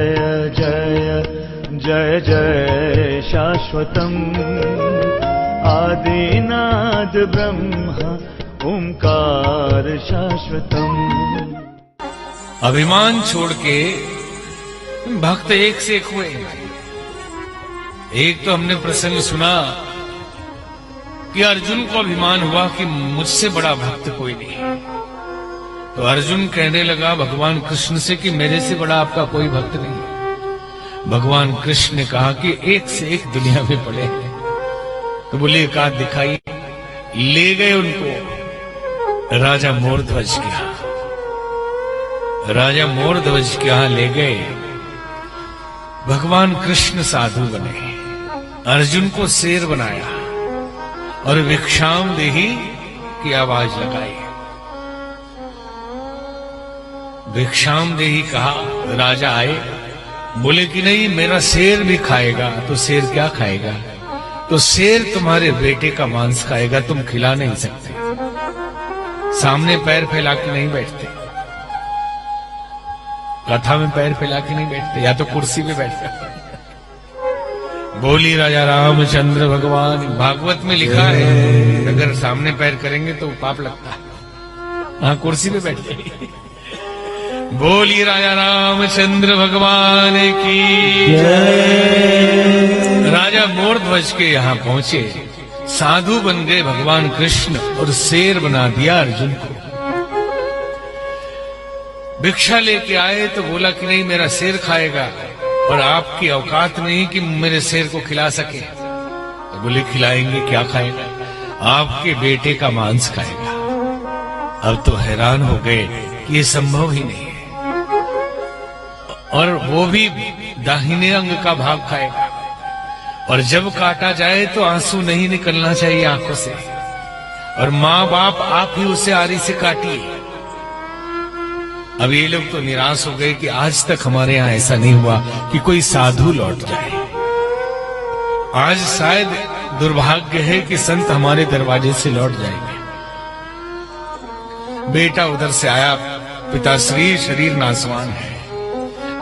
जय जय जय जय शाश्वतम् आदिनाद ब्रह्म ओंकार शाश्वतम्। अभिमान छोड़ के भक्त एक से एक हुए। एक तो हमने प्रसंग सुना कि अर्जुन को अभिमान हुआ कि मुझसे बड़ा भक्त कोई नहीं। तो अर्जुन कहने लगा भगवान कृष्ण से कि मेरे से बड़ा आपका कोई भक्त नहीं। भगवान कृष्ण ने कहा कि एक से एक दुनिया में पड़े हैं। तो बोले एक हाथ दिखाई, ले गए उनको राजा मोरध्वज के यहां। राजा मोरध्वज के यहां ले गए। भगवान कृष्ण साधु बने, अर्जुन को शेर बनाया और भिक्षाम देहि की आवाज लगाई। भिक्षाम देहि कहा, राजा आए, बोले कि नहीं मेरा शेर भी खाएगा। तो शेर क्या खाएगा? तो शेर तुम्हारे बेटे का मांस खाएगा, तुम खिला नहीं सकते। सामने पैर फैला के नहीं बैठते, कथा में पैर फैला के नहीं बैठते, या तो कुर्सी पे बैठते। बोली राजा रामचंद्र भगवान। भागवत में लिखा है अगर सामने पैर करेंगे तो पाप लगता है। हाँ, कुर्सी पे बैठते। बोली राजा रामचंद्र भगवान की जय। राजा मोरध्वज के यहां पहुंचे, साधु बन गए भगवान कृष्ण और शेर बना दिया अर्जुन को। भिक्षा लेके आए तो बोला कि नहीं मेरा शेर खाएगा और आपकी औकात नहीं कि मेरे शेर को खिला सके। तो बोले खिलाएंगे, क्या खाएगा? आपके बेटे का मांस खाएगा। अब तो हैरान हो गए कि ये संभव ही नहीं है, और वो भी दाहिने अंग का भाग खाएगा। और जब काटा जाए तो आंसू नहीं निकलना चाहिए आंखों से, और मां बाप आप ही उसे आरी से काटिए। अब ये लोग तो निराश हो गए कि आज तक हमारे यहां ऐसा नहीं हुआ कि कोई साधु लौट जाए। आज शायद दुर्भाग्य है कि संत हमारे दरवाजे से लौट जाएंगे। बेटा उधर से आया, पिताश्री शरीर नासवान है,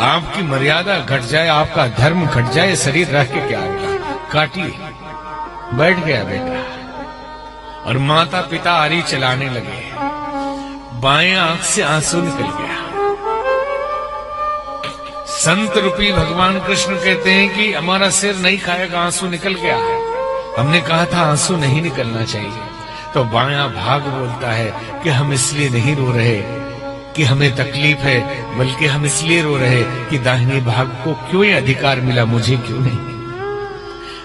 आपकी मर्यादा घट जाए, आपका धर्म घट जाए, शरीर रह के क्या होगा, काटिए। बैठ गया बेटा, और माता पिता आरी चलाने लगे। बाएं आंख से आंसू निकल गया। संत रूपी भगवान कृष्ण कहते हैं कि हमारा सिर नहीं खाएगा, आंसू निकल गया है। हमने कहा था आंसू नहीं निकलना चाहिए। तो बायां भाग बोलता है कि हम इसलिए नहीं रो रहे कि हमें तकलीफ है, बल्कि हम इसलिए रो रहे कि दाहिने भाग को क्यों ये अधिकार मिला, मुझे क्यों नहीं।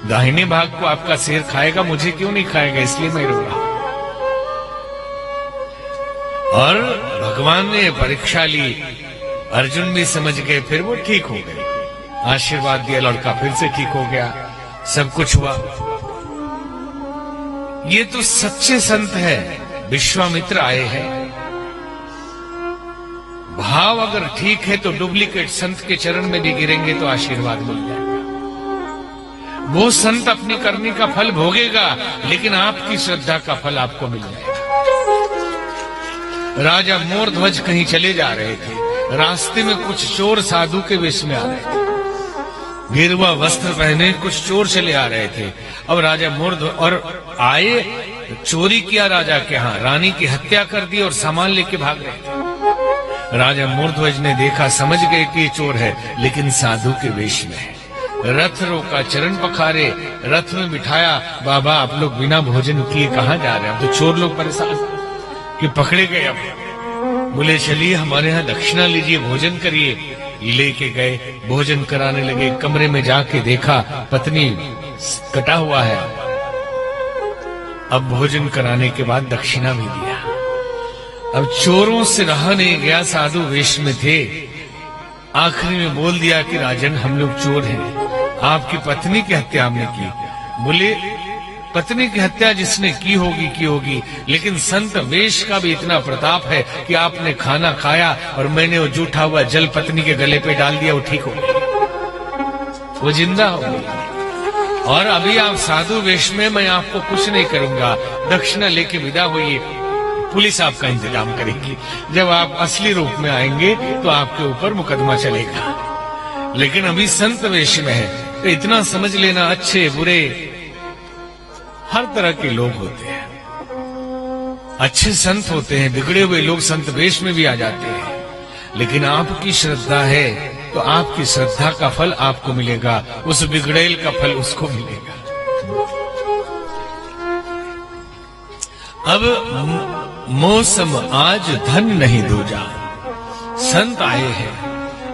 दाहिने भाग को आपका सिर खाएगा, मुझे क्यों नहीं खाएगा, इसलिए मैं रो रहा। और भगवान ने परीक्षा ली, अर्जुन भी समझ गए, फिर वो ठीक हो गए। आशीर्वाद दिया, लड़का फिर से ठीक हो गया, सब कुछ हुआ। ये तो सच्चे संत हैं, विश्वामित्र आए हैं। भाव अगर ठीक है तो डुप्लीकेट संत के चरण में भी गिरेंगे तो आशीर्वाद मिल जाएगा। वो संत अपनी करनी का फल भोगेगा, लेकिन आपकी श्रद्धा का फल आपको मिल जाएगा। राजा मोरध्वज कहीं चले जा रहे थे, रास्ते में कुछ चोर साधु के वेश में आ रहे थे। गेरुआ वस्त्र पहने कुछ चोर चले आ रहे थे। अब राजा मोरध्वज और आए, चोरी किया राजा के यहां, रानी की हत्या कर दी और सामान लेके भाग रहे थे। राजा मोरध्वज ने देखा, समझ गए कि ये चोर है, लेकिन साधु के वेश में है। रथ रोका, चरण पखारे, रथ में बिठाया। बाबा आप लोग बिना भोजन किए कहां जा रहे हैं? अब तो चोर लोग परेशान कि पकड़े गए। अब बोले चलिए हमारे यहाँ दक्षिणा लीजिए, भोजन करिए। लेके गए, भोजन कराने लगे। कमरे में जाके देखा पत्नी कटा हुआ है। अब भोजन कराने के बाद दक्षिणा भी दिया। अब चोरों से रहा नहीं गया, साधु वेश में थे। आखिरी में बोल दिया कि राजन हम लोग चोर हैं, आपकी पत्नी की हत्या हमने की। बोले पत्नी की हत्या जिसने की होगी, लेकिन संत वेश का भी इतना प्रताप है कि आपने खाना खाया और मैंने वो जूठा हुआ जल पत्नी के गले पे डाल दिया, वो ठीक हो गई, वो जिंदा हो गई। और अभी आप साधु वेश में, मैं आपको कुछ नहीं करूंगा, दक्षिणा लेके विदा होइए, पुलिस आपका इंतजाम करेगी। जब आप असली रूप में आएंगे तो आपके ऊपर मुकदमा चलेगा। लेकिन अभी संत वेश में है। तो इतना समझ लेना, अच्छे बुरे हर तरह के लोग होते हैं। अच्छे संत होते हैं, बिगड़े हुए लोग संत वेश में भी आ जाते हैं। लेकिन आपकी श्रद्धा है तो आपकी श्रद्धा का फल आपको मिलेगा, उस बिगड़ेल का फल उसको मिलेगा। अब मौसम आज धन नहीं दूजा, संत आए हैं,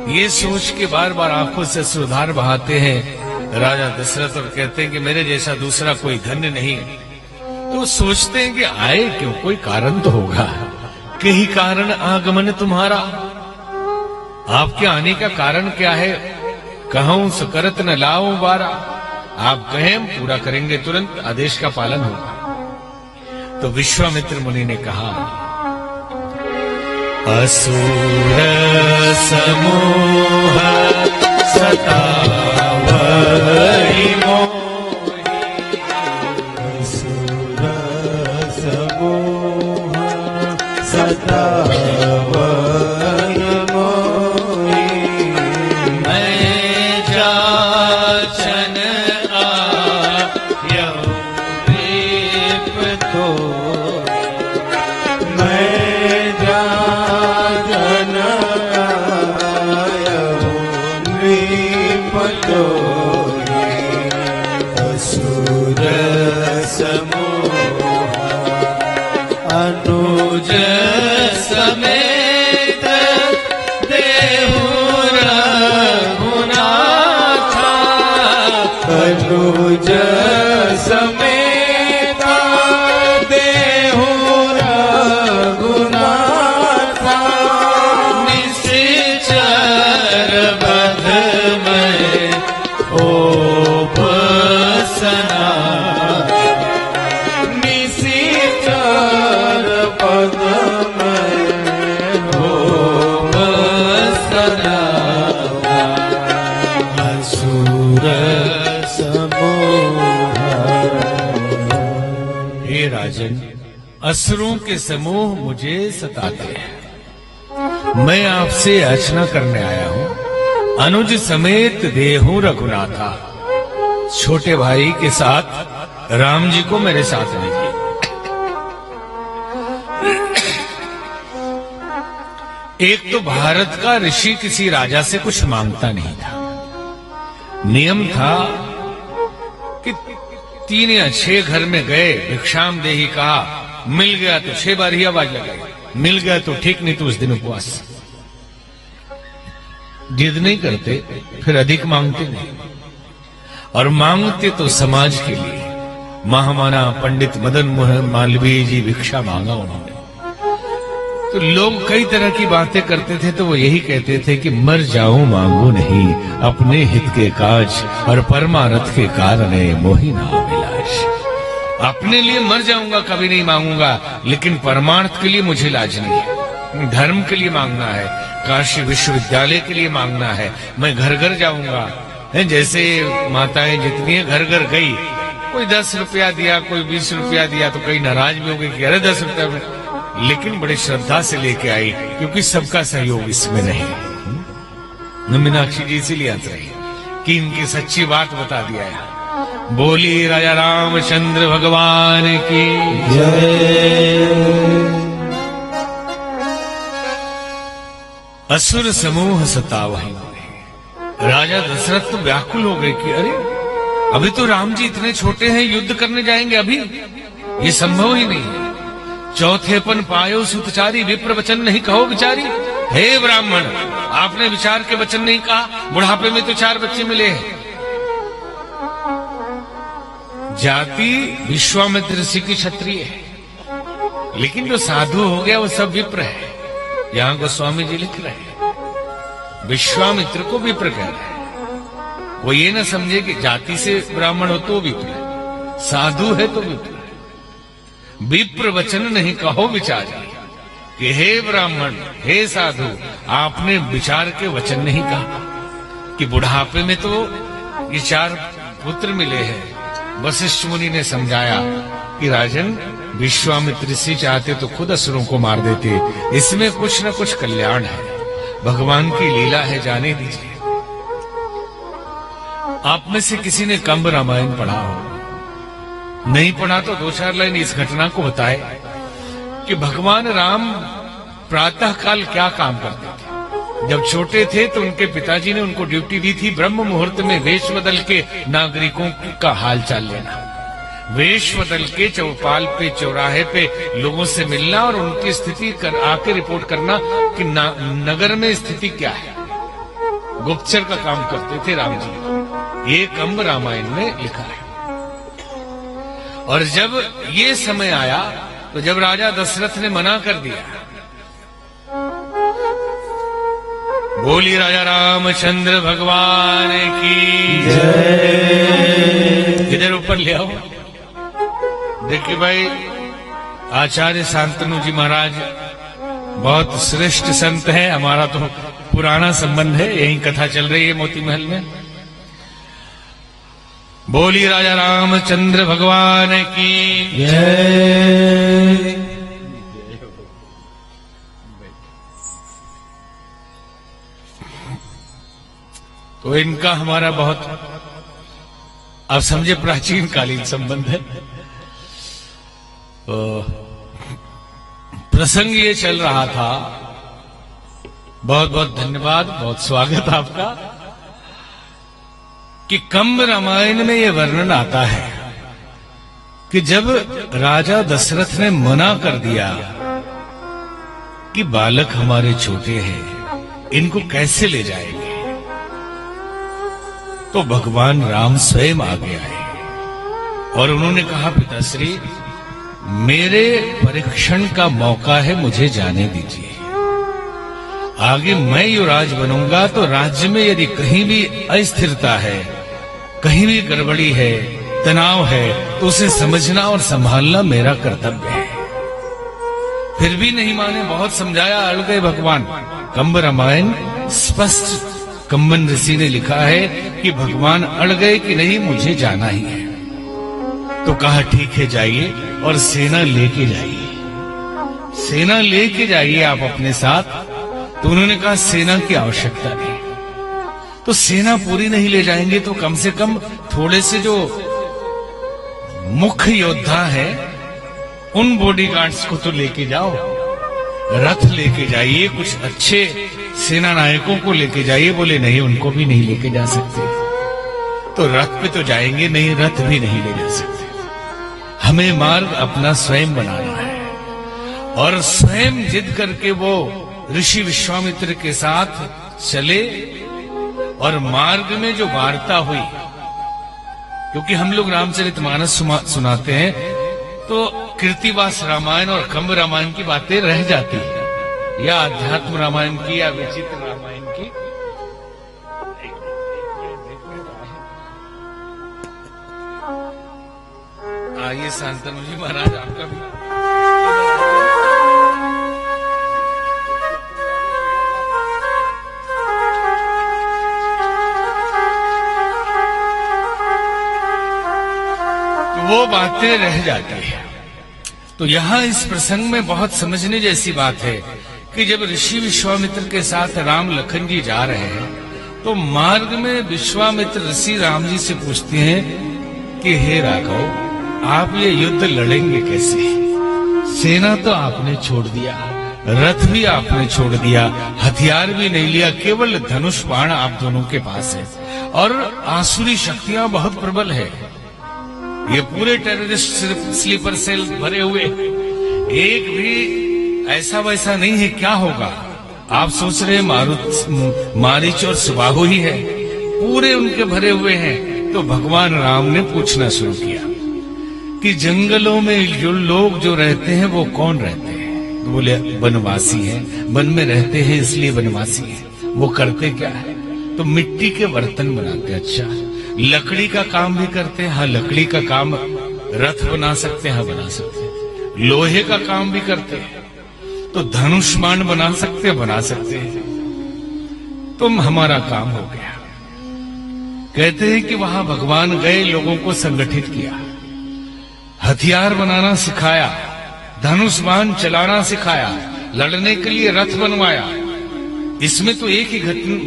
ये सोच के बार बार आंखों से सुधार बहाते हैं राजा दशरथ और कहते हैं कि मेरे जैसा दूसरा कोई धन्य नहीं। तो सोचते हैं कि आए क्यों, कोई कारण तो होगा। कहीं कारण आगमन तुम्हारा, आपके आने का कारण क्या है? कहूं सकरत न लाओ बारा, आप कहें हम पूरा करेंगे, तुरंत आदेश का पालन होगा। तो विश्वामित्र मुनि ने कहा, असुर समूह सतावहि मोहि, असुर समूह सतावहि मोहि, मैं जाचन आयौ विप्तो, मैं जाचन आयौ विप्तो, असुर समूह अनुज समेत देहु रघुनाथा, अनुज समेत देहु रघुनाथा, निश्चर बध में ओपसना, निश्चर पद में ओपसना, असुर समूह। हे राजन, असुरों के समूह मुझे सताते हैं। मैं आपसे याचना करने आया हूं, अनुज समेत देहु रघुनाथा, छोटे भाई के साथ राम जी को मेरे साथ लीजिए। एक तो भारत का ऋषि किसी राजा से कुछ मांगता नहीं था। नियम था कि 3 या 6 घर में गए, भिक्षाम देही कहा, मिल गया तो 6 बार ही आवाज लगाई, मिल गया तो ठीक, नहीं तो उस दिन उपवास। जिद नहीं करते, फिर अधिक मांगते नहीं, और मांगते तो समाज के लिए। महामाना पंडित मदन मोहन मालवीय जी भिक्षा मांगा उन्होंने। तो लोग कई तरह की बातें करते थे, तो वो यही कहते थे कि मर जाऊं मांगू नहीं, अपने हित के काज और परमारथ के कारण मोहि नाम विलास। अपने लिए मर जाऊंगा, कभी नहीं मांगूंगा, लेकिन परमार्थ के लिए मुझे लाज नहीं है। धर्म के लिए मांगना है, काशी विश्वविद्यालय के लिए मांगना है, मैं घर घर जाऊंगा। जैसे माताएं जितनी है घर घर गई, कोई 10 रुपया दिया, कोई 20 रुपया दिया, तो कई नाराज भी हो गए कि अरे 10 रुपया में, लेकिन बड़े श्रद्धा से लेके आई, क्योंकि सबका सहयोग इसमें नहीं। मीनाक्षी जी इसीलिए हंस रही कि इनकी सच्ची बात बता दिया है। बोली राजा रामचंद्र भगवान की जय। असुर समूह सतावहि, राजा दशरथ तो व्याकुल हो गए कि अरे अभी तो राम जी इतने छोटे हैं, युद्ध करने जाएंगे अभी, ये संभव ही नहीं है। चौथेपन पायो सुतचारी, विप्र वचन नहीं कहो विचारी। हे ब्राह्मण, आपने विचार के वचन नहीं कहा, बुढ़ापे में तो 4 बच्चे मिले हैं। जाति विश्वामित्र ऋषि की क्षत्रिय है, लेकिन जो साधु हो गया वो सब विप्र है। यहां गोस्वामी जी लिख रहे हैं, विश्वामित्र को विप्र कह रहे हैं। वो ये ना समझे कि जाति से ब्राह्मण हो तो विप्र है, साधु है तो विप्र है। विप्र वचन नहीं कहो विचार, कि हे ब्राह्मण, हे साधु, आपने विचार के वचन नहीं कहा। कि बुढ़ापे में तो ये 4 पुत्र मिले हैं। वशिष्ठ मुनि ने समझाया कि राजन, विश्वामित्र से चाहते तो खुद असुरों को मार देते, इसमें कुछ न कुछ कल्याण है, भगवान की लीला है, जाने दीजिए। आप में से किसी ने कंब रामायण पढ़ा हो, नहीं पढ़ा तो 2-4 लाइन इस घटना को बताए कि भगवान राम प्रातः काल क्या काम करते थे। जब छोटे थे तो उनके पिताजी ने उनको ड्यूटी दी थी ब्रह्म मुहूर्त में वेश बदल के नागरिकों का हाल चाल लेना, वेश बदल के चौपाल पे चौराहे पे लोगों से मिलना और उनकी स्थिति आके रिपोर्ट करना कि नगर में स्थिति क्या है। गुप्तचर का काम करते थे राम जी। ये कंब रामायण में लिखा है। और जब ये समय आया तो जब राजा दशरथ ने मना कर दिया, बोली राजा रामचंद्र भगवान की जय। इधर ऊपर ले आओ। देखिए भाई, आचार्य शांतनु जी महाराज बहुत श्रेष्ठ संत है, हमारा तो पुराना संबंध है, यही कथा चल रही है मोती महल में। बोली राजा रामचंद्र भगवान की जय। तो इनका हमारा बहुत, आप समझे, प्राचीन कालीन संबंध है। तो प्रसंग ये चल रहा था। बहुत बहुत धन्यवाद, बहुत स्वागत आपका कि कंब रामायण में यह वर्णन आता है कि जब राजा दशरथ ने मना कर दिया कि बालक हमारे छोटे हैं, इनको कैसे ले जाएंगे, तो भगवान राम स्वयं आगे आए और उन्होंने कहा, पिताश्री मेरे परीक्षण का मौका है, मुझे जाने दीजिए। आगे मैं युवराज बनूंगा तो राज्य में यदि कहीं भी अस्थिरता है, कहीं भी गड़बड़ी है, तनाव है, तो उसे समझना और संभालना मेरा कर्तव्य है। फिर भी नहीं माने, बहुत समझाया, अड़ गए भगवान। कंब रामायण स्पष्ट कंबन ऋषि ने लिखा है कि भगवान अड़ गए कि नहीं, मुझे जाना ही है। तो कहा ठीक है, जाइए और सेना लेके जाइए, सेना लेके जाइए आप अपने साथ। तो उन्होंने कहा सेना की आवश्यकता नहीं। तो सेना पूरी नहीं ले जाएंगे तो कम से कम थोड़े से जो मुख्य योद्धा हैं उन बॉडीगार्ड्स को तो लेके जाओ, रथ लेके जाइए, कुछ अच्छे सेना नायकों को लेके जाइए। बोले नहीं, उनको भी नहीं लेके जा सकते। तो रथ पे तो जाएंगे नहीं, रथ भी नहीं ले जा सकते। हमें मार्ग अपना स्वयं बनाना है। और स्वयं जिद करके वो ऋषि विश्वामित्र के साथ चले और मार्ग में जो वार्ता हुई, क्योंकि हम लोग रामचरितमानस सुनाते हैं तो कृतिवास रामायण और कंब रामायण की बातें रह जाती है, या अध्यात्म रामायण की या विचित्र रामायण की। आइए शांतनु जी महाराज, आपका भी वो बातें रह जाती है। तो यहां इस प्रसंग में बहुत समझने जैसी बात है कि जब ऋषि विश्वामित्र के साथ राम लखन जी जा रहे हैं तो मार्ग में विश्वामित्र ऋषि राम जी से पूछते हैं कि हे राघव, आप ये युद्ध लड़ेंगे कैसे? सेना तो आपने छोड़ दिया, रथ भी आपने छोड़ दिया, हथियार भी नहीं लिया, केवल धनुष बाण आप दोनों के पास है और आसुरी शक्तियां बहुत प्रबल है। ये पूरे टेररिस्ट स्लीपर सेल भरे हुए, एक भी ऐसा वैसा नहीं है। क्या होगा? आप सोच रहे मारीच और सुबाहु ही है, पूरे उनके भरे हुए हैं। तो भगवान राम ने पूछना शुरू किया कि जंगलों में जो लोग जो रहते हैं वो कौन रहते हैं? तो बोले वनवासी हैं, वन में रहते हैं इसलिए वनवासी हैं। वो करते क्या है? तो मिट्टी के बर्तन बनाते। अच्छा, लकड़ी का काम भी करते हैं? हाँ, लकड़ी का काम रथ बना सकते हैं, हाँ बना सकते हैं। लोहे का काम भी करते हैं, तो धनुष बाण बना सकते हैं, बना सकते हैं। तुम हमारा काम हो गया। कहते हैं कि वहां भगवान गए, लोगों को संगठित किया, हथियार बनाना सिखाया, धनुष बाण चलाना सिखाया, लड़ने के लिए रथ बनवाया। इसमें तो एक ही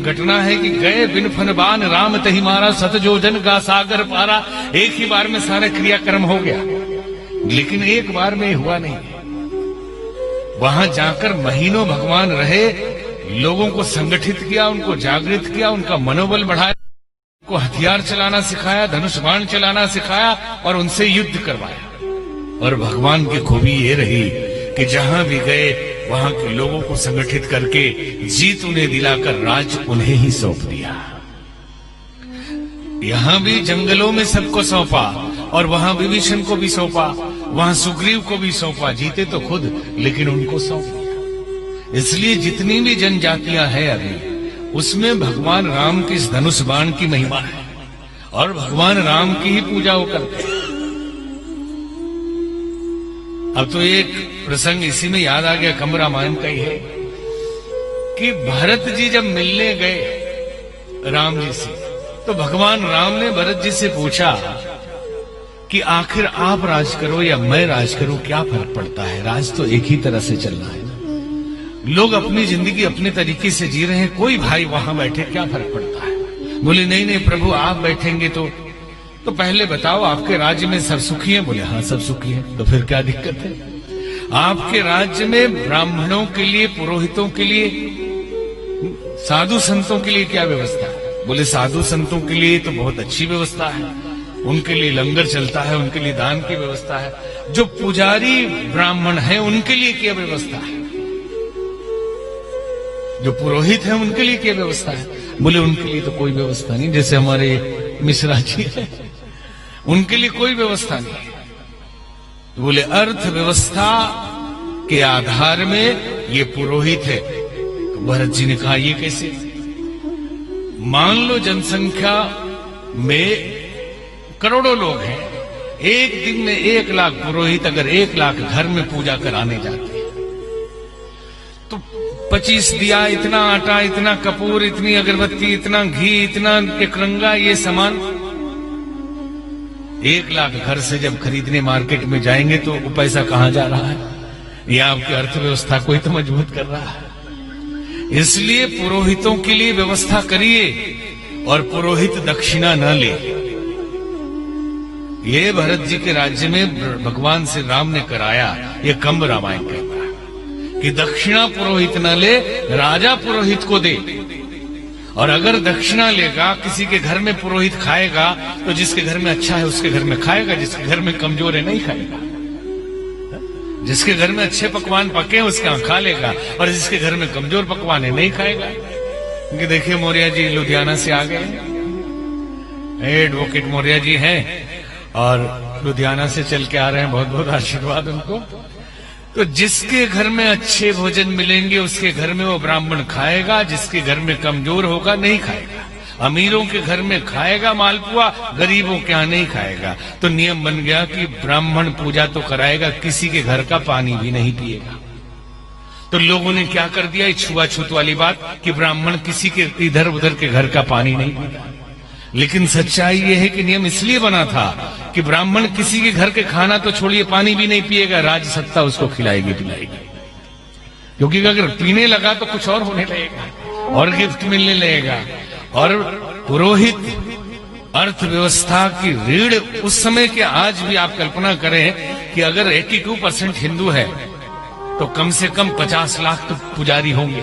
घटना है कि गए बिन फनबान राम तही मारा सतजोजन का सागर पारा। एक ही बार में सारा क्रियाक्रम हो गया, लेकिन एक बार में हुआ नहीं। वहां जाकर महीनों भगवान रहे, लोगों को संगठित किया, उनको जागृत किया, उनका मनोबल बढ़ाया, उनको हथियार चलाना सिखाया, धनुष बाण चलाना सिखाया और उनसे युद्ध करवाया। और भगवान की खूबी ये रही कि जहां भी गए वहां के लोगों को संगठित करके जीत उन्हें दिलाकर राज उन्हें ही सौंप दिया। यहां भी जंगलों में सबको सौंपा और वहां विभीषण को भी सौंपा, वहां सुग्रीव को भी सौंपा। जीते तो खुद, लेकिन उनको सौंप दिया। इसलिए जितनी भी जनजातियां हैं अभी, उसमें भगवान राम के इस धनुष बाण की महिमा है और भगवान राम की ही पूजा वो करते हैं। अब तो एक प्रसंग इसी में याद आ गया, कंब रामायण का ही है कि भरत जी जब मिलने गए राम जी से, तो भगवान राम ने भरत जी से पूछा कि आखिर आप राज करो या मैं राज करूं, क्या फर्क पड़ता है? राज तो एक ही तरह से चलना है। लोग अपनी जिंदगी अपने तरीके से जी रहे हैं, कोई भाई वहां बैठे, क्या फर्क पड़ता है? बोले नहीं नहीं प्रभु, आप बैठेंगे तो पहले बताओ आपके राज्य में सब सुखी हैं? बोले हाँ सब सुखी हैं। तो फिर क्या दिक्कत है? आपके राज्य में ब्राह्मणों के लिए, पुरोहितों के लिए, साधु संतों के लिए क्या व्यवस्था है? बोले साधु संतों के लिए तो बहुत अच्छी व्यवस्था है, उनके लिए लंगर चलता है, उनके लिए दान की व्यवस्था है। जो पुजारी ब्राह्मण है उनके लिए क्या व्यवस्था है? जो पुरोहित है उनके लिए क्या व्यवस्था है? बोले उनके लिए तो कोई व्यवस्था नहीं, जैसे हमारे मिश्रा जी है, उनके लिए कोई व्यवस्था नहीं। तो बोले अर्थव्यवस्था के आधार में ये पुरोहित है। तो भरत जी ने कहा ये कैसे? मान लो जनसंख्या में करोड़ों लोग हैं, एक दिन में 1 लाख पुरोहित अगर 1 लाख घर में पूजा कराने जाते हैं, तो 25 दिया, इतना आटा, इतना कपूर, इतनी अगरबत्ती, इतना घी, इतना एकरंगा, ये सामान 1 लाख घर से जब खरीदने मार्केट में जाएंगे तो वो पैसा कहां जा रहा है? ये आपकी अर्थव्यवस्था को ही तो मजबूत कर रहा है। इसलिए पुरोहितों के लिए व्यवस्था करिए और पुरोहित दक्षिणा न ले। ये भरत जी के राज्य में भगवान श्री राम ने कराया, ये कंब रामायण कहता है कि दक्षिणा पुरोहित न ले, राजा पुरोहित को दे। और अगर दक्षिणा लेगा, किसी के घर में पुरोहित खाएगा, तो जिसके घर में अच्छा है उसके घर में खाएगा, जिसके घर में कमजोर है नहीं खाएगा। जिसके घर में अच्छे पकवान पके हैं उसके यहां खा लेगा, और जिसके घर में कमजोर पकवान है नहीं खाएगा। क्योंकि देखिए मौर्य जी लुधियाना से आ गए, एडवोकेट मौर्य जी हैं और लुधियाना से चल के आ रहे हैं, बहुत बहुत आशीर्वाद उनको। तो जिसके घर में अच्छे भोजन मिलेंगे उसके घर में वो ब्राह्मण खाएगा, जिसके घर में कमजोर होगा नहीं खाएगा। अमीरों के घर में खाएगा मालपुआ, गरीबों के यहां नहीं खाएगा। तो नियम बन गया कि ब्राह्मण पूजा तो कराएगा, किसी के घर का पानी भी नहीं पिएगा। तो लोगों ने क्या कर दिया, छुआछूत वाली बात कि ब्राह्मण किसी के इधर उधर के घर का पानी नहीं पीता। लेकिन सच्चाई यह है कि नियम इसलिए बना था कि ब्राह्मण किसी के घर के खाना तो छोड़िए पानी भी नहीं पिएगा, राज सत्ता उसको खिलाएगी पिलाएगी। क्योंकि अगर पीने लगा तो कुछ और होने लगेगा और गिफ्ट मिलने लगेगा। और पुरोहित अर्थव्यवस्था की रीढ़ उस समय के, आज भी आप कल्पना करें कि अगर 82% हिंदू है तो कम से कम 50 लाख तो पुजारी होंगे।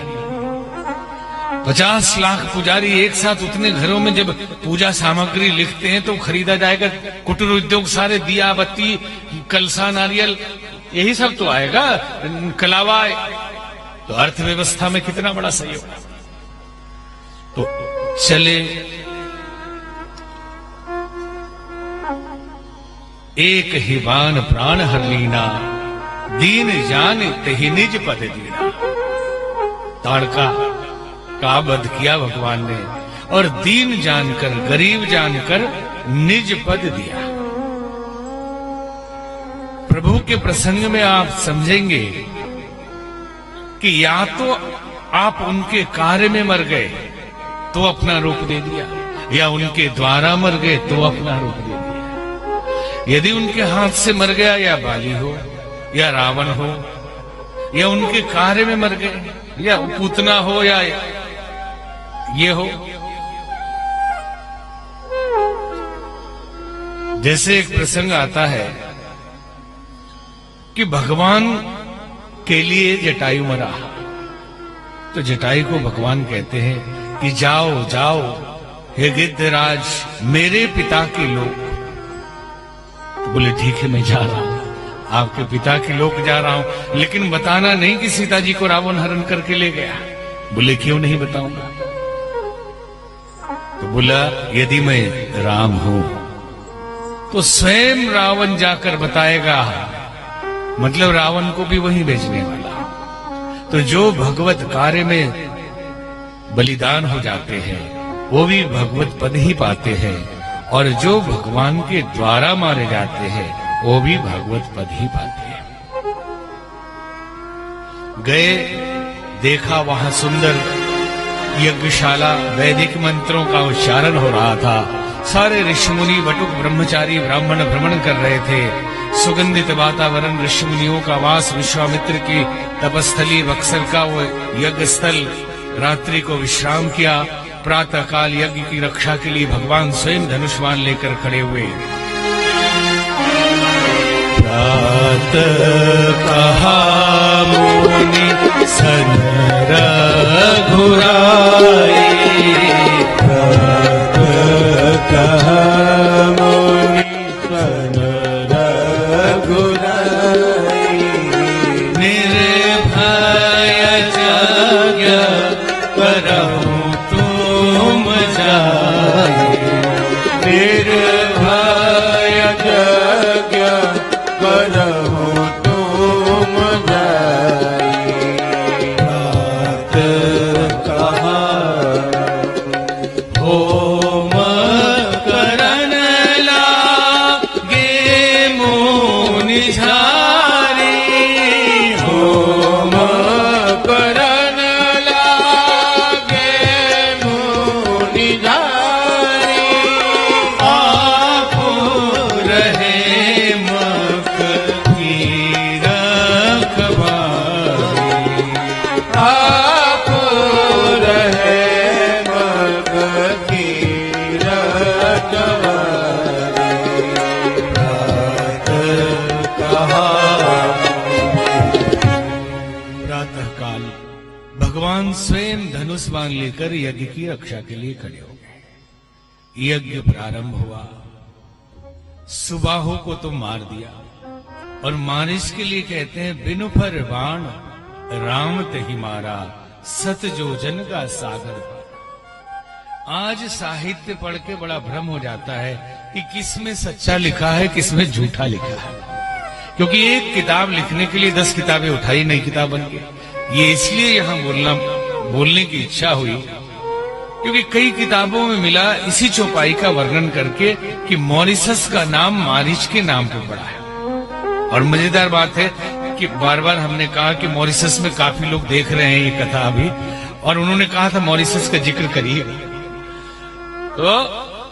50 लाख पुजारी एक साथ उतने घरों में जब पूजा सामग्री लिखते हैं तो खरीदा जाएगा। कुटीर उद्योग सारे, दिया बत्ती, कलसा, नारियल, यही सब तो आएगा, कलावा। तो अर्थव्यवस्था में कितना बड़ा सहयोग। तो चले एक ही बाण प्राण हर लीना, दीन जान तेहि निज पद दीना। ताड़का का वध किया भगवान ने और दीन जानकर, गरीब जानकर निज पद दिया। प्रभु के प्रसंग में आप समझेंगे कि या तो आप उनके कार्य में मर गए तो अपना रूप दे दिया, या उनके द्वारा मर गए तो अपना रूप दे दिया। यदि उनके हाथ से मर गया, या बाली हो या रावण हो, या उनके कार्य में मर गए, या पूतना हो या ये हो। जैसे एक प्रसंग आता है कि भगवान के लिए जटायु मरा, तो जटायु को भगवान कहते हैं कि जाओ जाओ हे गिद्धराज, मेरे पिता के लोग। तो बोले ठीक है, मैं जा रहा हूं, आपके पिता के लोग जा रहा हूं, लेकिन बताना नहीं कि सीता जी को रावण हरण करके ले गया। बोले क्यों नहीं बताऊंगा? तो बोला यदि मैं राम हूं तो स्वयं रावण जाकर बताएगा, मतलब रावण को भी वहीं भेजने वाला। तो जो भगवत कार्य में बलिदान हो जाते हैं वो भी भगवत पद ही पाते हैं, और जो भगवान के द्वारा मारे जाते हैं वो भी भगवत पद ही पाते हैं। गए, देखा वहां सुंदर यज्ञशाला, वैदिक मंत्रों का उच्चारण हो रहा था। सारे ऋषिमुनि, बटुक, ब्रह्मचारी, ब्राह्मण भ्रमण कर रहे थे। सुगंधित वातावरण, ऋषिमुनियों का वास, विश्वामित्र की तपस्थली बक्सर का वो यज्ञ स्थल। रात्रि को विश्राम किया। प्रातः काल यज्ञ की रक्षा के लिए भगवान स्वयं धनुष्मान लेकर खड़े हुए। प्रातः कहा मुनि सन रघुराई, प्रातः कहा मुनि सन रघुराई, निर्भय जग करहु तुम जाए, निर्भय जग करहु तुम जाए। प्रातः कहा होम करन लागे मुनि झारी, होम करन लागे मुनि झारी, आप रहे मक की रखवारी, आप रहे मक की रखवारी। प्रातः काल भगवान स्वयं धनुष बाण लेकर यज्ञ की रक्षा के लिए खड़े हो गए। यज्ञ प्रारंभ हुआ। सुबाहु को तो मार दिया, और मारिश के लिए कहते हैं बिनु फर बाण राम तही मारा, सत जोजन का सागर पारा। आज साहित्य पढ़ के बड़ा भ्रम हो जाता है कि किसमें सच्चा लिखा है, किसमें झूठा लिखा है, क्योंकि एक किताब लिखने के लिए 10 किताबें उठाई, नई किताब बन गई। ये इसलिए यहां बोलने की इच्छा हुई क्योंकि कई किताबों में मिला इसी चौपाई का वर्णन करके कि मॉरिशस का नाम मारिच के नाम पे पड़ा है। और मजेदार बात है कि बार बार हमने कहा कि मॉरिशस में काफी लोग देख रहे हैं ये कथा अभी, और उन्होंने कहा था मॉरिशस का जिक्र करिए, तो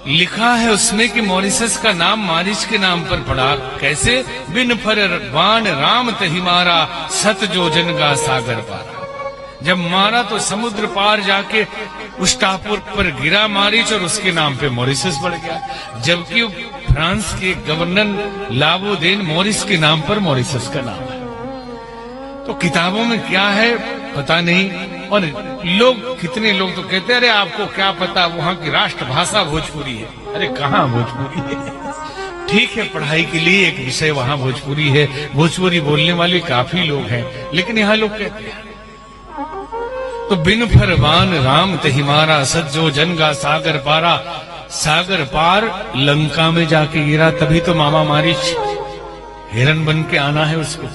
लिखा है उसमें कि मॉरिशस का नाम मारिच के नाम पर पड़ा। कैसे? बिन फर बाण राम तही मारा, सत जोजन का सागर पारा। जब मारा तो समुद्र पार जाके उस टापू पर गिरा मारिच, और उसके नाम पे मॉरिशस पड़ गया। जबकि फ्रांस के गवर्नर लाबोदेन मॉरिस के नाम पर मॉरिशस का नाम है। तो किताबों में क्या है पता नहीं, और कितने लोग तो कहते हैं अरे आपको क्या पता, वहां की राष्ट्रभाषा भोजपुरी है। अरे कहाँ भोजपुरी है? ठीक है, पढ़ाई के लिए एक विषय वहां भोजपुरी है, भोजपुरी बोलने वाले काफी लोग हैं, लेकिन यहाँ लोग कहते हैं। तो बिन फरमान राम तही मारा, सज्जो जन का सागर पारा। सागर पार लंका में जाके गिरा, तभी तो मामा मारिच हिरण बन के आना है उसको।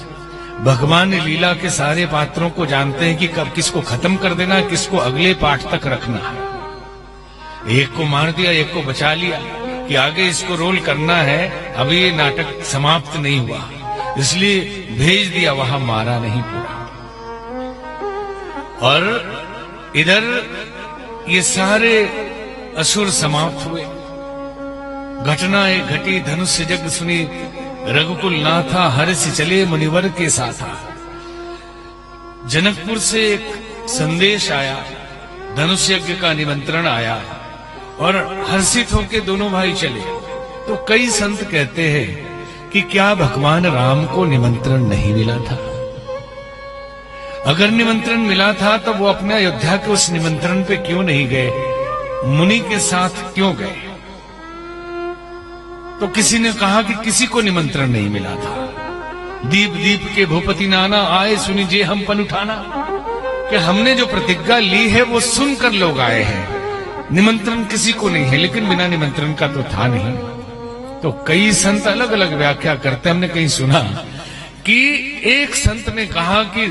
भगवान ने लीला के सारे पात्रों को जानते हैं कि कब किसको खत्म कर देना, किसको अगले पाठ तक रखना है। एक को मार दिया, एक को बचा लिया कि आगे इसको रोल करना है, अभी ये नाटक समाप्त नहीं हुआ, इसलिए भेज दिया, वहां मारा नहीं पूरा। और इधर ये सारे असुर समाप्त हुए। घटना एक घटी, धनुष जग सुनी, रघुकुल नाथा हर्ष चले मुनिवर के साथा। जनकपुर से एक संदेश आया, धनुष यज्ञ का निमंत्रण आया और हर्षित होकर दोनों भाई चले। तो कई संत कहते हैं कि क्या भगवान राम को निमंत्रण नहीं मिला था? अगर निमंत्रण मिला था तो वो अपने अयोध्या के उस निमंत्रण पे क्यों नहीं गए? मुनि के साथ क्यों गए? तो किसी ने कहा कि किसी को निमंत्रण नहीं मिला था। दीप दीप के भूपति नाना, आए सुनिए हम पन उठाना, कि हमने जो प्रतिज्ञा ली है वो सुनकर लोग आए हैं, निमंत्रण किसी को नहीं है। लेकिन बिना निमंत्रण का तो था नहीं। तो कई संत अलग अलग व्याख्या करते। हमने कहीं सुना कि एक संत ने कहा कि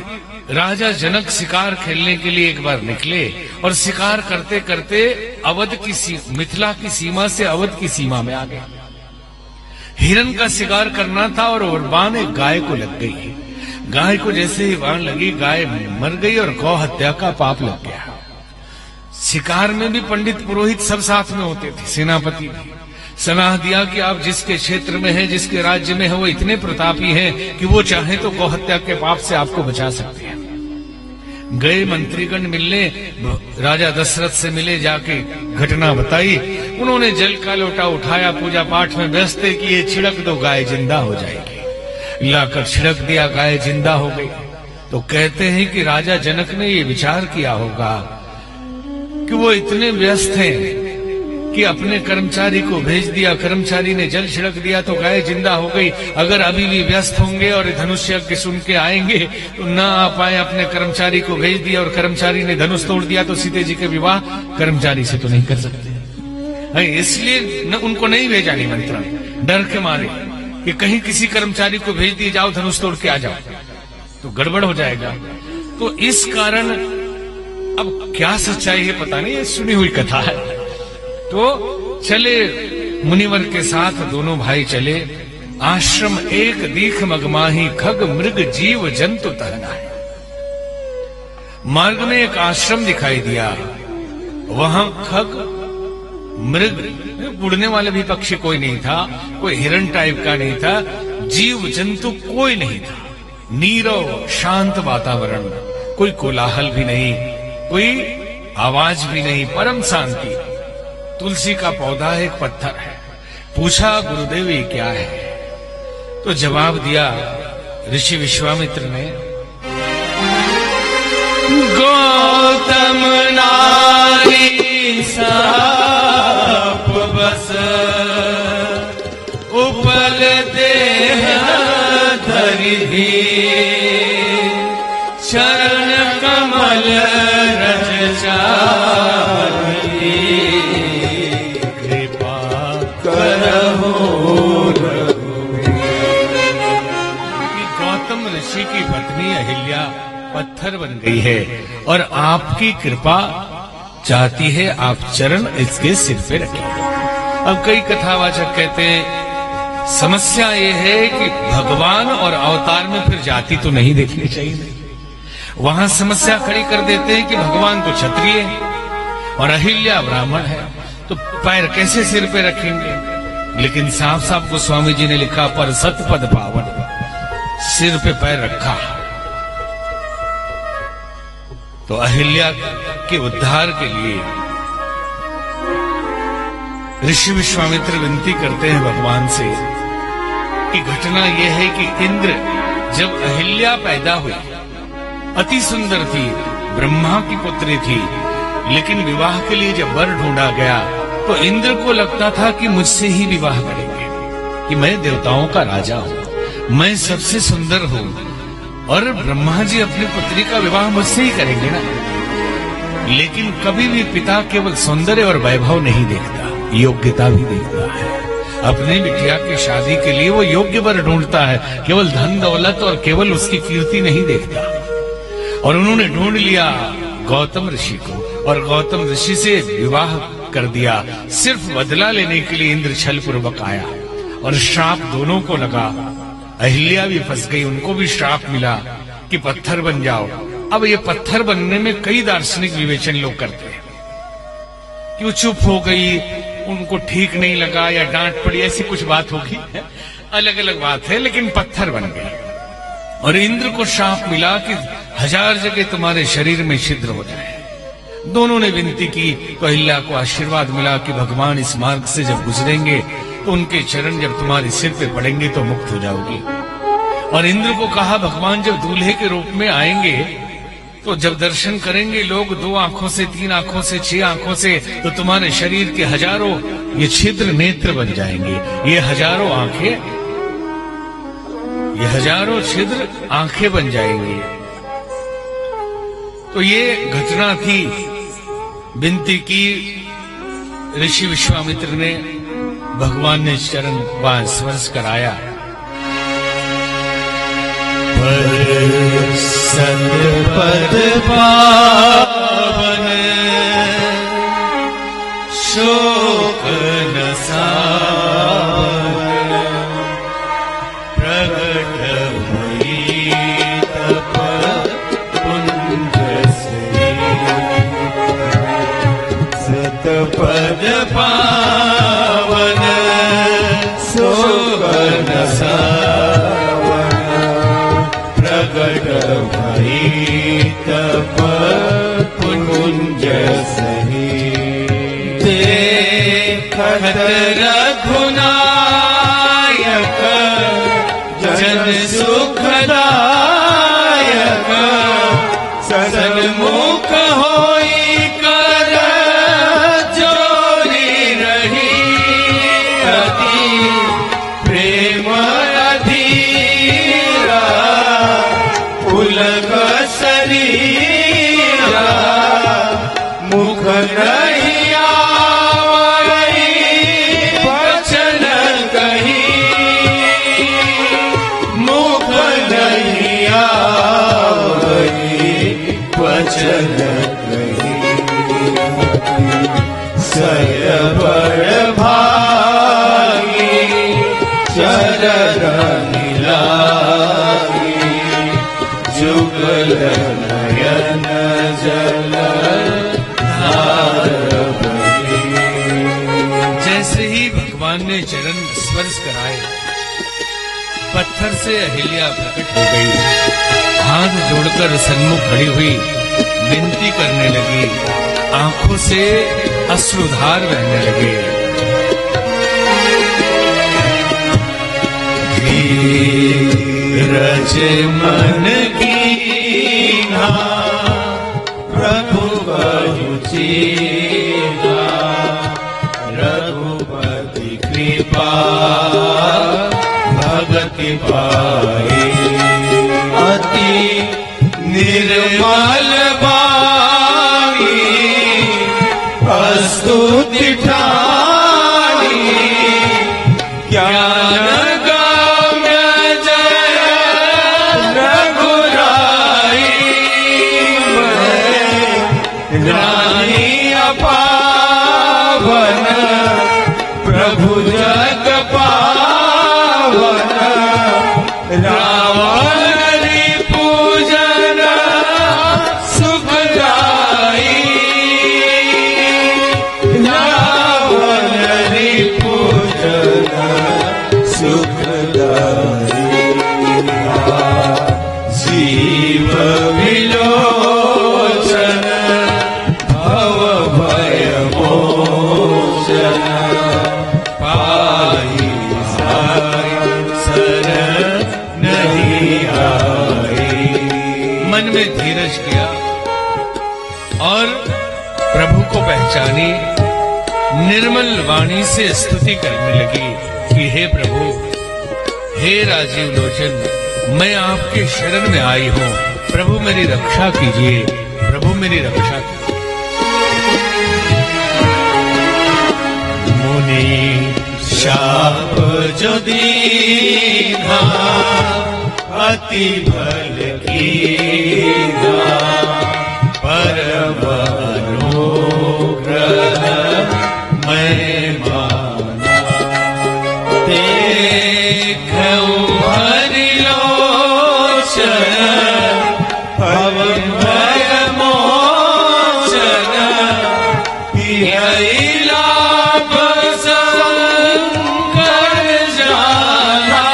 राजा जनक शिकार खेलने के लिए एक बार निकले और शिकार करते करते अवध की मिथिला की सीमा से अवध की सीमा में आ गए। हिरण का शिकार करना था और बाण एक गाय को लग गई। गाय को जैसे ही बाण लगी, गाय मर गई और गौ हत्या का पाप लग गया। शिकार में भी पंडित पुरोहित सब साथ में होते थे। सेनापति ने सलाह दिया कि आप जिसके क्षेत्र में हैं, जिसके राज्य में है, वो इतने प्रतापी हैं कि वो चाहे तो गौ हत्या के पाप से आपको बचा सकते हैं। गए मंत्रीगण मिलने, राजा दशरथ से मिले, जाके घटना बताई। उन्होंने जल का लोटा उठाया, पूजा पाठ में व्यस्त थे कि ये छिड़क दो, गाय जिंदा हो जाएगी। लाकर छिड़क दिया, गाय जिंदा हो गई। तो कहते हैं कि राजा जनक ने ये विचार किया होगा कि वो इतने व्यस्त हैं कि अपने कर्मचारी को भेज दिया, कर्मचारी ने जल छिड़क दिया तो गाय जिंदा हो गई। अगर अभी भी व्यस्त होंगे और धनुष यज्ञ सुन के आएंगे तो ना आ पाए, अपने कर्मचारी को भेज दिया और कर्मचारी ने धनुष तोड़ दिया तो सीते जी के विवाह कर्मचारी से तो नहीं कर सकते। इसलिए उनको नहीं भेजा निमंत्रण, डर के मारे कि कहीं किसी कर्मचारी को भेज दिए, जाओ धनुष तोड़ के आ जाओ, तो गड़बड़ हो जाएगा। तो इस कारण अब क्या सच्चाई है पता नहीं, ये सुनी हुई कथा है। तो चले मुनिवर के साथ दोनों भाई चले। आश्रम एक दीख मगमाही, खग मृग जीव जंतु तरना है। मार्ग में एक आश्रम दिखाई दिया, वहां खग मृग, उड़ने वाले भी पक्षी कोई नहीं था, कोई हिरण टाइप का नहीं था, जीव जंतु कोई नहीं था। नीरव शांत वातावरण, कोई कोलाहल भी नहीं, कोई आवाज भी नहीं, परम शांति। तुलसी का पौधा एक पत्थर है। पूछा गुरुदेव ये क्या है? तो जवाब दिया ऋषि विश्वामित्र ने, गौतम नारी साप बस उपल देह धरि, चरण कमल रज चारि, कृपा करहु रघुवीर। गौतम ऋषि की पत्नी अहिल्या पत्थर बन गई है और आपकी कृपा चाहती है आप चरण इसके सिर पे रखें। अब कई कथावाचक कहते हैं समस्या ये है कि भगवान और अवतार में फिर जाति तो नहीं देखनी चाहिए। वहां समस्या खड़ी कर देते हैं कि भगवान तो क्षत्रिय है और अहिल्या ब्राह्मण है, तो पैर कैसे सिर पे रखेंगे? लेकिन साफ साफ गोस्वामी जी ने लिखा, पर सतपद पावन, सिर पे पैर रखा। तो अहिल्या के उद्धार के लिए ऋषि विश्वामित्र विनती करते हैं भगवान से कि घटना यह है कि इंद्र जब अहिल्या पैदा हुई, अति सुंदर थी, ब्रह्मा की पुत्री थी, लेकिन विवाह के लिए जब वर ढूंढा गया तो इंद्र को लगता था कि मुझसे ही विवाह करेंगे, कि मैं देवताओं का राजा हूं, मैं सबसे सुंदर हूं और ब्रह्मा जी अपनी पुत्री का विवाह मुझसे ही करेंगे ना। लेकिन कभी भी पिता केवल सौंदर्य और वैभव नहीं देखता, योग्यता भी देखता है। अपनी बिटिया की शादी के लिए वो योग्य वर ढूंढता है, केवल धन दौलत और केवल उसकी कीर्ति नहीं देखता। और उन्होंने ढूंढ लिया गौतम ऋषि को और गौतम ऋषि से विवाह कर दिया। सिर्फ बदला लेने के लिए इंद्र छल पूर्वक आया और श्राप दोनों को लगा। अहिल्या भी फंस गई, उनको भी श्राप मिला कि पत्थर बन जाओ। अब ये पत्थर बनने में कई दार्शनिक विवेचन लोग करते हैं कि वो चुप हो गई, उनको ठीक नहीं लगा या डांट पड़ी, ऐसी कुछ बात होगी, अलग अलग बात है, लेकिन पत्थर बन गई। और इंद्र को श्राप मिला कि 1000 जगह तुम्हारे शरीर में छिद्र हो जाए। दोनों ने विनती की तो अहिल्या को आशीर्वाद मिला कि भगवान इस मार्ग से जब गुजरेंगे तो उनके चरण जब तुम्हारे सिर पे पड़ेंगे तो मुक्त हो जाओगी। और इंद्र को कहा भगवान जब दूल्हे के रूप में आएंगे तो जब दर्शन करेंगे लोग 2 आंखों से, 3 आंखों से, 6 आंखों से, तो तुम्हारे शरीर के हजारों ये छिद्र नेत्र बन जाएंगे। ये हजारों आंखें, ये हजारों छिद्र आंखें बन जाएंगी। तो ये घटना थी। विनती की ऋषि विश्वामित्र ने, भगवान ने चरण बाण स्पर्श कराया। सतपद पावन शोक नसावन प्रगट हुई तप पुंज से। सतपद पावन शोक नसावन प्रगट भई तप पुंज सही। देखत रघुनायक जन सुखदायक सन्मुख होई कर जोरी रही अति प्रेम अधीरा पुलक शरीरा मुख नहीं आवई वचन कही। मुख नहीं आवई वचन कही। सय बड़ भागी चरण मिलाई जुगल नयन जल धार बही। जैसे ही भगवान ने चरण स्पर्श कराए, पत्थर से अहिल्या प्रकट हो गई। हाथ जोड़कर सन्मुख खड़ी हुई, विनती करने लगी। आंखों से अश्रुधार बहने लगे। धीरज मन कीन्हा प्रभु बहु चीन्हा। रघुपति कृपा भगति पाई। अति निर्मल बाणी स्तुति ठानी। ज्ञान गम्य जय रघुराई। रानी अपावन प्रभु जग पावन। रावण पूजन सुखदाई। रावण पूजन सुखदाई। जीव विलोचन भव भय मोचन। पाई साई शरण नहीं आई। मन में धीरज किया और प्रभु को पहचानी। निर्मल वाणी से स्तुति करने लगी कि हे प्रभु, हे राजीव लोचन, मैं आपके शरण में आई हूँ। प्रभु मेरी रक्षा कीजिए, प्रभु मेरी रक्षा कीजिए। मुनि शाप जो दीना अति भल कीना। परम अनुग्रह मैं माना। देखऊं हरि लोचन पवन भय मोचन। यही लाभ संकर जाना।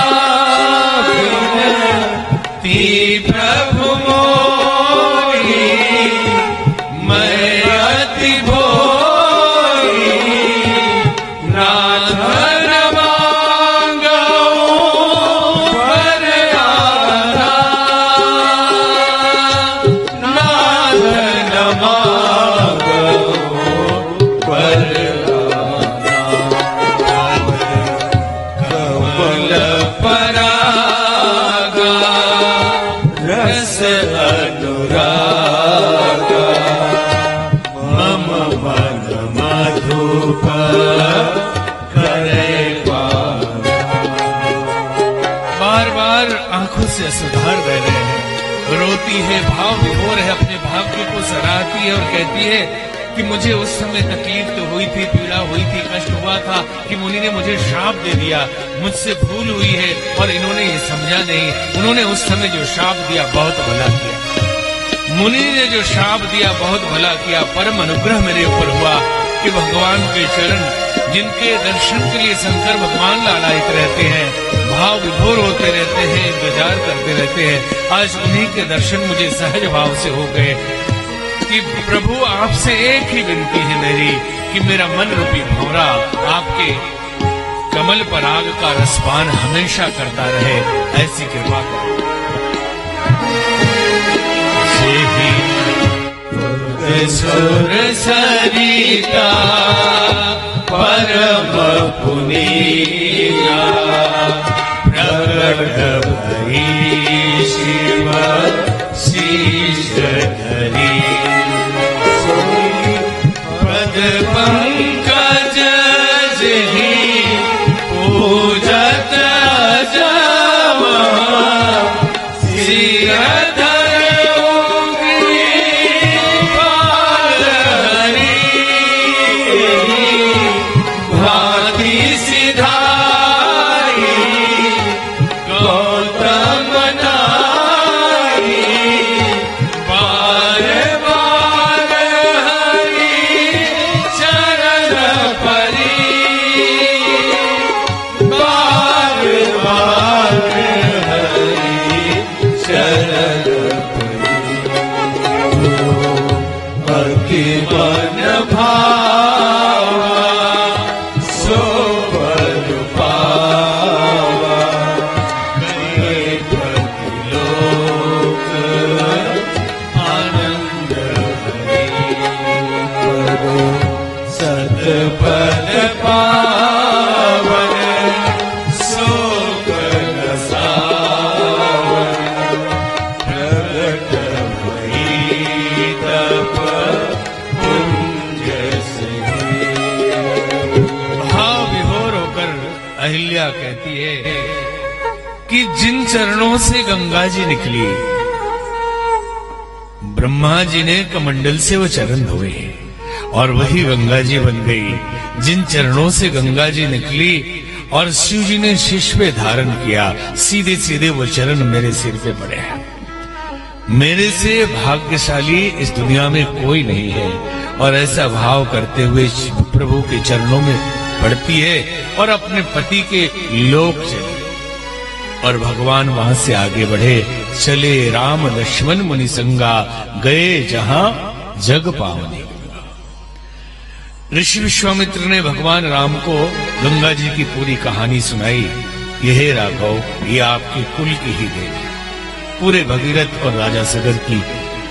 ती प्रभु से सुधार दे रहे हैं। रोती है, भाव विभोर है, अपने भाग्य को सराहती है और कहती है कि मुझे उस समय तकलीफ तो हुई थी, पीड़ा हुई थी, कष्ट हुआ था कि मुनि ने मुझे श्राप दे दिया, मुझसे भूल हुई है और इन्होंने ये समझा नहीं। उन्होंने उस समय जो श्राप दिया बहुत भला किया। मुनि ने जो श्राप दिया बहुत भला किया। परम अनुग्रह मेरे ऊपर हुआ कि भगवान के चरण, जिनके दर्शन के लिए शंकर भगवान लालायित रहते हैं, भाव विभोर होते रहते हैं, इंतजार करते रहते हैं, आज उन्हीं के दर्शन मुझे सहज भाव से हो गए कि प्रभु आपसे एक ही विनती है मेरी कि मेरा मन रूपी भंवरा आपके कमल पराग का रसपान हमेशा करता रहे, ऐसी कृपा करो। सुर सरिता परम पुनीता प्रकट भई शिव शीश धरी पद पंकज जहि पूजत जमा सिरधर कहती है कि जिन चरणों से गंगा जी निकली, ब्रह्मा जी ने कमंडल से वो चरण धोए और वही गंगा जी बन गई। जिन चरणों से गंगा जी निकली और शिव जी ने शीश पे धारण किया, सीधे सीधे वो चरण मेरे सिर पे पड़े हैं। मेरे से भाग्यशाली इस दुनिया में कोई नहीं है। और ऐसा भाव करते हुए प्रभु के चरणों में पड़ती है और अपने पति के लोक चले। और भगवान वहां से आगे बढ़े, चले राम लक्ष्मण मुनि संगा, गए जहां जग पावनी। ऋषि विश्वामित्र ने भगवान राम को गंगा जी की पूरी कहानी सुनाई। यह राघव, ये आपके कुल की ही देवी। पूरे भगीरथ और राजा सगर की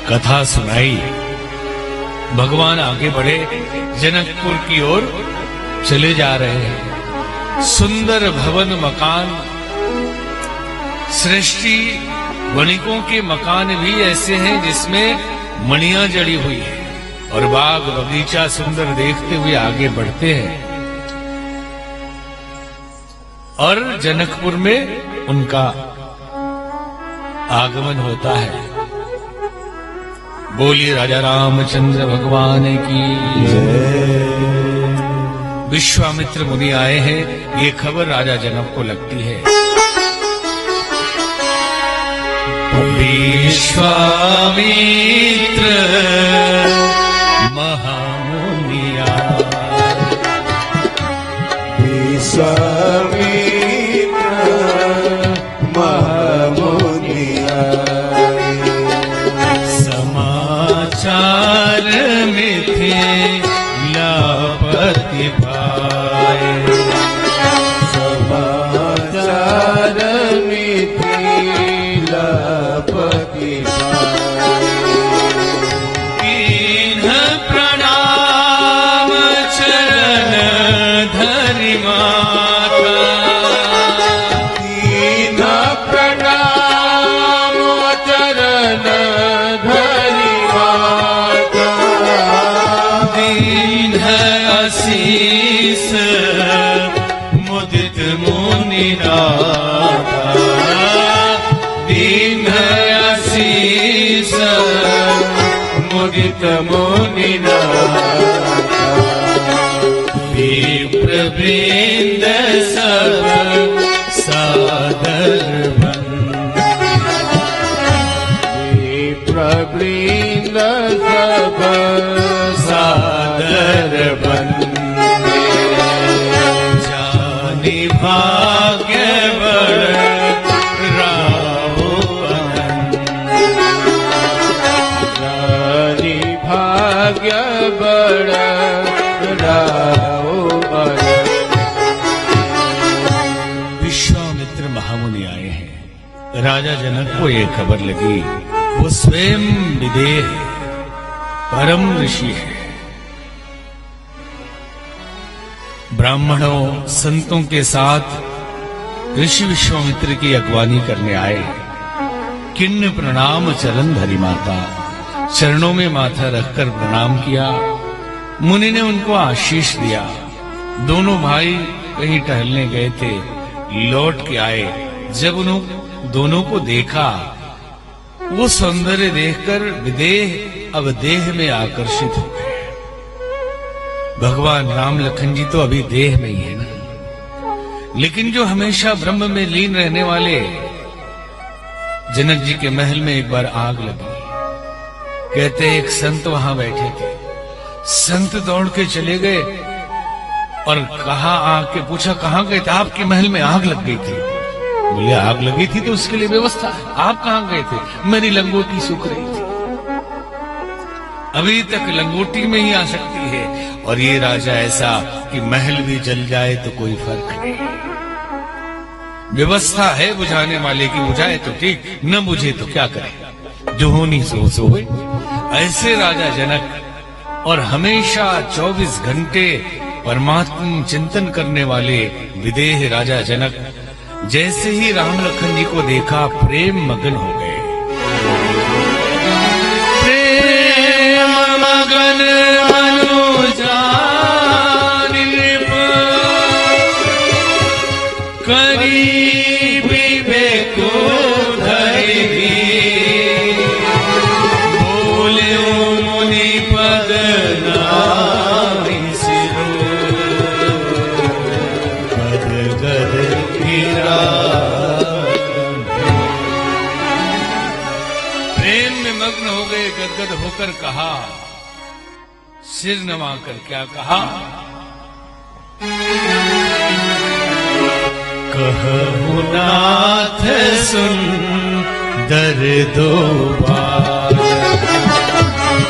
कथा सुनाई। भगवान आगे बढ़े, जनकपुर की ओर चले जा रहे हैं। सुंदर भवन मकान, सृष्टि वणिकों के मकान भी ऐसे हैं जिसमें मणियां जड़ी हुई है और बाग बगीचा सुंदर देखते हुए आगे बढ़ते हैं। और जनकपुर में उनका आगमन होता है। बोलिए राजा रामचंद्र भगवान की विश्वामित्र मुनि आए हैं, ये खबर राजा जनक को लगती है। विश्वामित्र महामुनिया, विश्वामित्र महामुनिया, समाचार मिथिलापति पाए, समाचार मिथिलापति पाए, कीन्ह प्रणाम चरण धरि माता, कीन्ह प्रणाम चरण धरि माता, दीन आशीष मुदित मुनि नाथा, मुदित मुनिनाथ विप्रवृंद सब सादर विप्रवृंद सब सादर वंदे जानि भाग्य बड़ राहो जानि भाग्य बड़ राहो विश्वामित्र महामुनि आए हैं। राजा जनक को ये खबर लगी, वो स्वयं विदेह परम ऋषि है। ब्राह्मणों संतों के साथ ऋषि विश्वामित्र की अगवानी करने आए। किन्न प्रणाम चरण धरी माता, चरणों में माथा रखकर प्रणाम किया। मुनि ने उनको आशीष दिया। दोनों भाई कहीं टहलने गए थे, लौट के आए। जब उन्होंने दोनों को देखा, वो सौंदर्य देखकर विदेह अब देह में आकर्षित हो गए। भगवान राम लखन जी तो अभी देह में ही है ना, लेकिन जो हमेशा ब्रह्म में लीन रहने वाले जनक जी के महल में एक बार आग लगी। कहते एक संत वहां बैठे थे। संत दौड़ के चले गए और कहा, आके पूछा कहां गए थे? आपके महल में आग लग गई थी। बोले आग लगी थी तो उसके लिए व्यवस्था है। आप कहां गए थे? मेरी लंगोटी सूख रही थी। अभी तक लंगोटी में ही आ सकती है, और ये राजा ऐसा कि महल भी जल जाए तो कोई फर्क नहीं। व्यवस्था है बुझाने वाले की, बुझाए तो ठीक, न बुझे तो क्या करे, जो होनी सो सोए। ऐसे राजा जनक, और हमेशा 24 घंटे परमात्मा चिंतन करने वाले विदेह राजा जनक जैसे ही राम लखन जी को देखा प्रेम मगन हो गए। प्रेम मगन अनुजान नृप करीब बेको धरी बोले मुनि पद नाहि सिरो पद गद गिरा। प्रेम में मग्न हो गए, गदगद होकर कहा, सिर नवाकर क्या कहा? कहु नाथ सुन दर दो बार,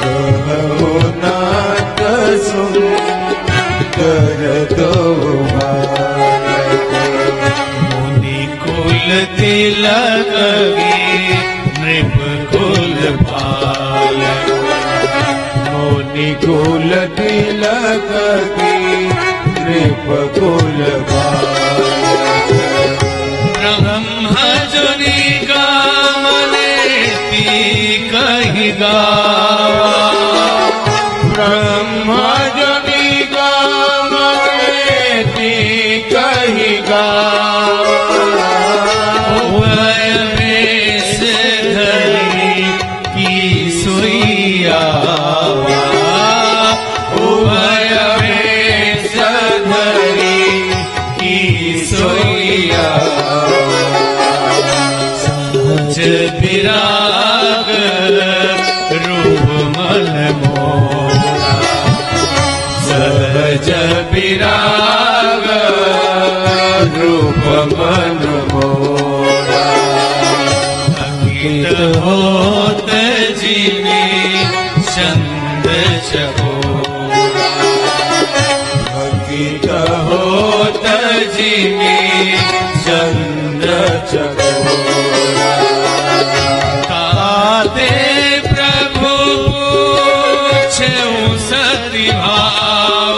कहु नाथ सुन दर दो बार। मुनि कुल तिलक नृप कुल पालक, मुनि कुल तिलक नृप कुल बालक। ब्रह्म जुनि गामनेति कहि गावा, ब्रह्म जुनि गामनेति कहि गावा। उभय वेश धरि की सोइया, उभय वेश धरि की सोइया। सहज विराग रूप मन मोरा, सहज विराग रूप मन मोरा। अंकित होत जिने चंद चकोरा, अंकित होत जिने चंद चकोरा। ताते प्रभु पूछेउ सति भाव,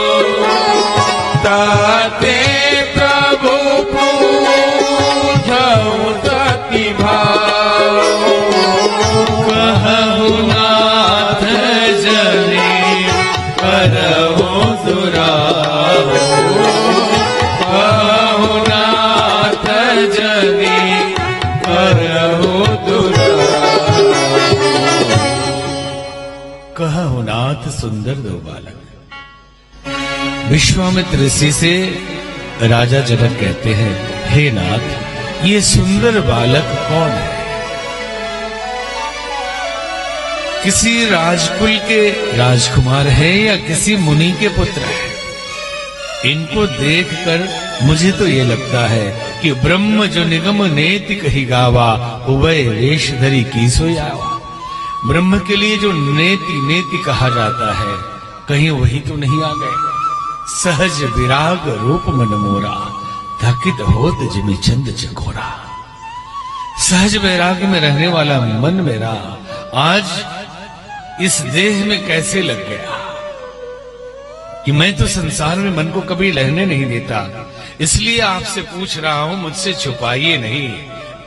ताते प्रभु पूछौ सति भाव। कहु नाथ जने करहु दुराहो, कहु नाथ जने करहु दुराहो। नाथ सुंदर दो बालक। विश्वामित्र ऋषि से राजा जनक कहते हैं, हे नाथ, ये सुंदर बालक कौन है? किसी राजकुल के राजकुमार है या किसी मुनि के पुत्र है? इनको देखकर मुझे तो ये लगता है कि ब्रह्म जो निगम नेति कही गावा, उभय वेश धरी की सोई आवा। ब्रह्म के लिए जो नेति नेति कहा जाता है, कहीं वही तो नहीं आ गए। सहज विराग रूप मन मोरा, थकित होत जिमि चंद चकोरा। सहज वैराग्य में रहने वाला मन मेरा आज इस देह में कैसे लग गया कि मैं तो संसार में मन को कभी रहने नहीं देता। इसलिए आपसे पूछ रहा हूं, मुझसे छुपाइए नहीं।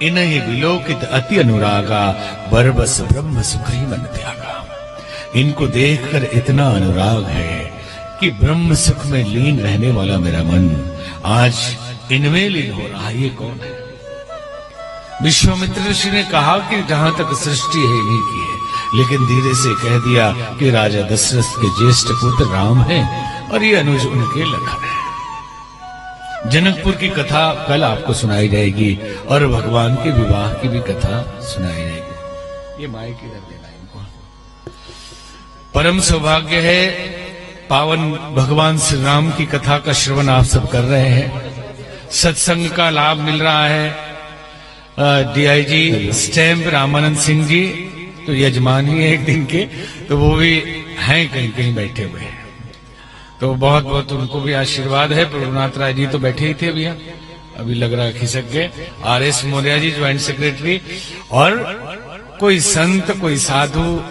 इन्हीं विलोकित अति अनुरागा, बरबस ब्रह्म सुखी मन त्यागा। इनको देखकर इतना अनुराग है कि ब्रह्म सुख में लीन रहने वाला मेरा मन आज इनमें लीन हो रहा। ये कौन है? विश्वामित्र ऋषि ने कहा कि जहां तक सृष्टि है इन्हीं की है, लेकिन धीरे से कह दिया कि राजा दशरथ के ज्येष्ठ पुत्र राम हैं और ये अनुज उनके लखन है। जनकपुर की कथा कल आपको सुनाई जाएगी और भगवान के विवाह की भी कथा सुनाई जाएगी। ये माइक इधर देना इनको। परम सौभाग्य है, पावन भगवान श्री राम की कथा का श्रवण आप सब कर रहे हैं। सत्संग का लाभ मिल रहा है। डीआईजी स्टैम्प रामानंद सिंह जी तो यजमान ही है एक दिन के, तो वो भी हैं कहीं कहीं बैठे हुए हैं, तो बहुत बहुत उनको भी आशीर्वाद है। प्रभुनाथ राय जी तो बैठे ही थे भैया, अभी लग रहा है खिसक गए। RS Maurya ji joint secretary, और कोई संत, कोई साधु,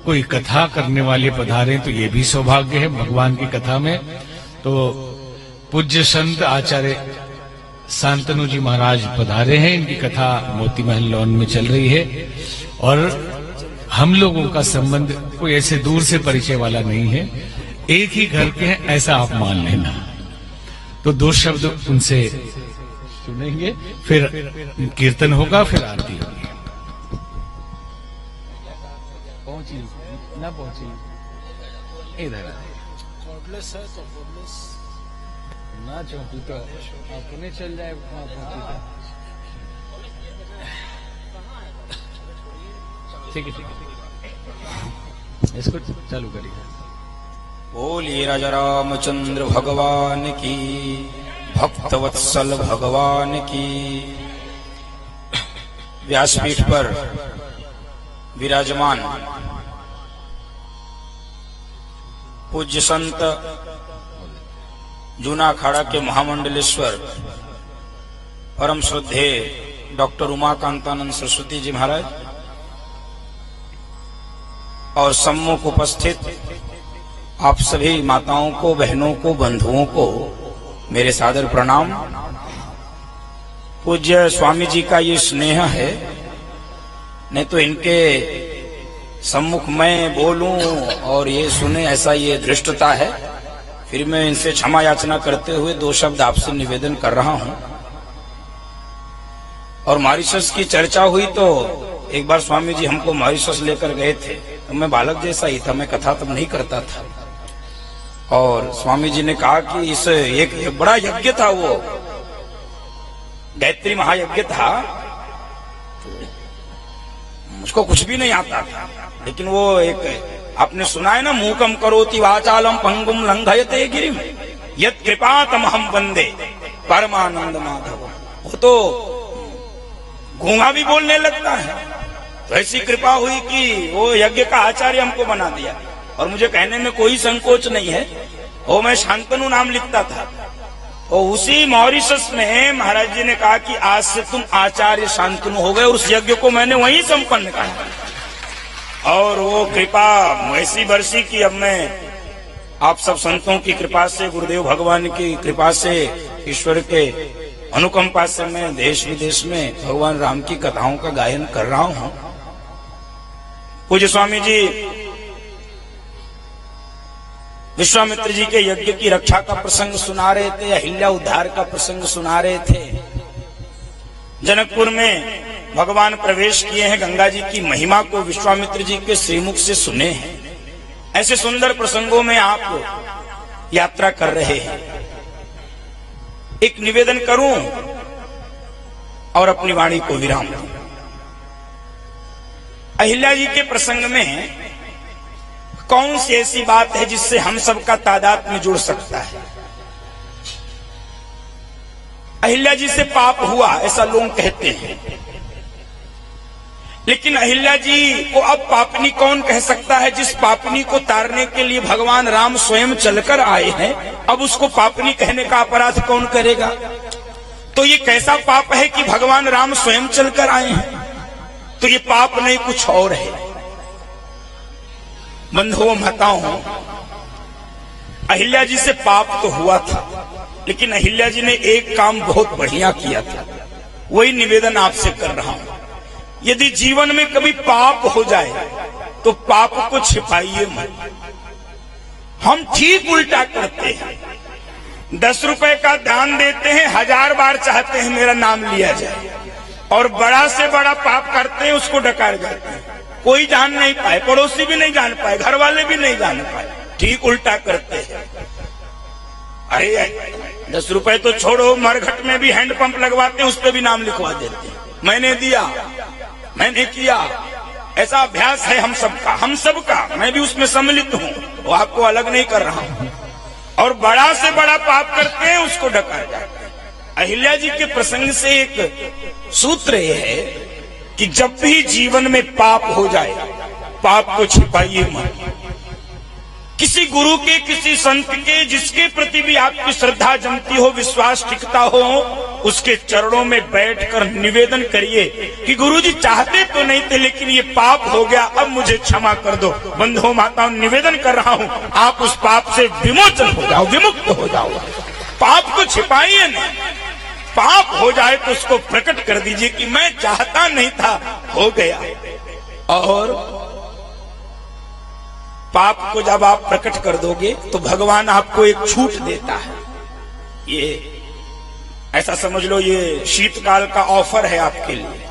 कोई कथा करने वाले पधारे तो ये भी सौभाग्य है भगवान की कथा में। तो पूज्य संत आचार्य शांतनु जी महाराज पधारे हैं, इनकी कथा मोती महल लॉन में चल रही है। और हम लोगों का संबंध कोई ऐसे दूर से परिचय वाला नहीं है, एक ही घर के हैं ऐसा आप मान लेना। तो दो शब्द उनसे सुनेंगे, फिर कीर्तन होगा, फिर आरती होगी। पहुंची ना पहुंची इधर ना चौकी तो अपने चल जाए वहां पहुंची तो ठीक है, ठीक है, इसको चालू करिए। बोलिए राजा रामचंद्र भगवान की, भक्तवत्सल भगवान की। व्यासपीठ पर विराजमान पूज्य संत जूना अखाड़ा के महामंडलेश्वर परम श्रद्धेय डॉक्टर उमाकांतानंद सरस्वती जी महाराज और सम्मुख उपस्थित आप सभी माताओं को, बहनों को, बंधुओं को मेरे सादर प्रणाम। पूज्य स्वामी जी का ये स्नेह है, नहीं तो इनके सम्मुख मैं बोलूं और ये सुने ऐसा ये धृष्टता है। फिर मैं इनसे क्षमा याचना करते हुए दो शब्द आपसे निवेदन कर रहा हूं। और मॉरिशस की चर्चा हुई तो एक बार स्वामी जी हमको मॉरिशस लेकर गए थे, तो मैं बालक जैसा ही था, मैं कथा तब नहीं करता था। और स्वामी जी ने कहा कि इस एक बड़ा यज्ञ था, वो गायत्री महायज्ञ था, मुझको कुछ भी नहीं आता था, लेकिन वो एक आपने सुना है ना, मूकम करोति वाचालम पंगुम लंघयते गिरिम यत् कृपातम हम वंदे परमानंद माधव। वो तो गूंगा भी बोलने लगता है, तो ऐसी कृपा हुई कि वो यज्ञ का आचार्य हमको बना दिया। और मुझे कहने में कोई संकोच नहीं है, वो मैं शांतनु नाम लिखता था। और उसी मॉरिशस में महाराज जी ने कहा कि आज से तुम आचार्य शांतनु हो गए, और उस यज्ञ को मैंने वहीं संपन्न कहा। और वो कृपा ऐसी बरसी कि अब मैं आप सब संतों की कृपा से, गुरुदेव भगवान की कृपा से, ईश्वर के अनुकंपा से मैं देश विदेश में भगवान राम की कथाओं का गायन कर रहा हूं। पूज्य स्वामी जी विश्वामित्र जी के यज्ञ की रक्षा का प्रसंग सुना रहे थे, अहिल्या उद्धार का प्रसंग सुना रहे थे। जनकपुर में भगवान प्रवेश किए हैं, गंगा जी की महिमा को विश्वामित्र जी के श्रीमुख से सुने हैं। ऐसे सुंदर प्रसंगों में आप यात्रा कर रहे हैं। एक निवेदन करूं और अपनी वाणी को विराम दूं। अहिल्या जी के प्रसंग में कौन सी ऐसी बात है जिससे हम सबका तादाद में जुड़ सकता है? अहिल्या जी से पाप हुआ ऐसा लोग कहते हैं, लेकिन अहिल्या जी को अब पापनी कौन कह सकता है? जिस पापनी को तारने के लिए भगवान राम स्वयं चलकर आए हैं, अब उसको पापनी कहने का अपराध कौन करेगा? तो ये कैसा पाप है कि भगवान राम स्वयं चलकर आए हैं? तो ये पाप नहीं, कुछ और है। बंधुओं माताओं, अहिल्या जी से पाप तो हुआ था, लेकिन अहिल्या जी ने एक काम बहुत बढ़िया किया था। वही निवेदन आपसे कर रहा हूं। यदि जीवन में कभी पाप हो जाए तो पाप को छिपाइए मत। हम ठीक उल्टा करते हैं। 10 रुपए का दान देते हैं, 1000 बार चाहते हैं मेरा नाम लिया जाए, और बड़ा से बड़ा पाप करते हैं, उसको डकार जाते हैं। कोई जान नहीं पाए, पड़ोसी भी नहीं जान पाए, घर वाले भी नहीं जान पाए। ठीक उल्टा करते हैं। अरे 10 रुपए तो छोड़ो, मरघट में भी हैंडपंप लगवाते हैं, उस पर भी नाम लिखवा देते हैं, मैंने दिया, मैंने किया। ऐसा अभ्यास है हम सबका, मैं भी उसमें सम्मिलित हूं, वो आपको अलग नहीं कर रहा हूं। और बड़ा से बड़ा पाप करते हैं, उसको डकार जाते हैं। अहिल्या जी के प्रसंग से एक सूत्र यह है कि जब भी जीवन में पाप हो जाए, पाप को छिपाइए मत। किसी गुरु के, किसी संत के, जिसके प्रति भी आपकी श्रद्धा जमती हो, विश्वास टिकता हो, उसके चरणों में बैठकर निवेदन करिए कि गुरुजी चाहते तो नहीं थे, लेकिन ये पाप हो गया, अब मुझे क्षमा कर दो। बंधुओं माताओं, निवेदन कर रहा हूं, आप उस पाप से विमोचन हो जाओ, विमुक्त हो जाओ। पाप को छिपाइए नहीं। पाप हो जाए तो उसको प्रकट कर दीजिए कि मैं चाहता नहीं था, हो गया। और पाप को जब आप प्रकट कर दोगे तो भगवान आपको एक छूट देता है। ये ऐसा समझ लो, ये शीतकाल का ऑफर है आपके लिए।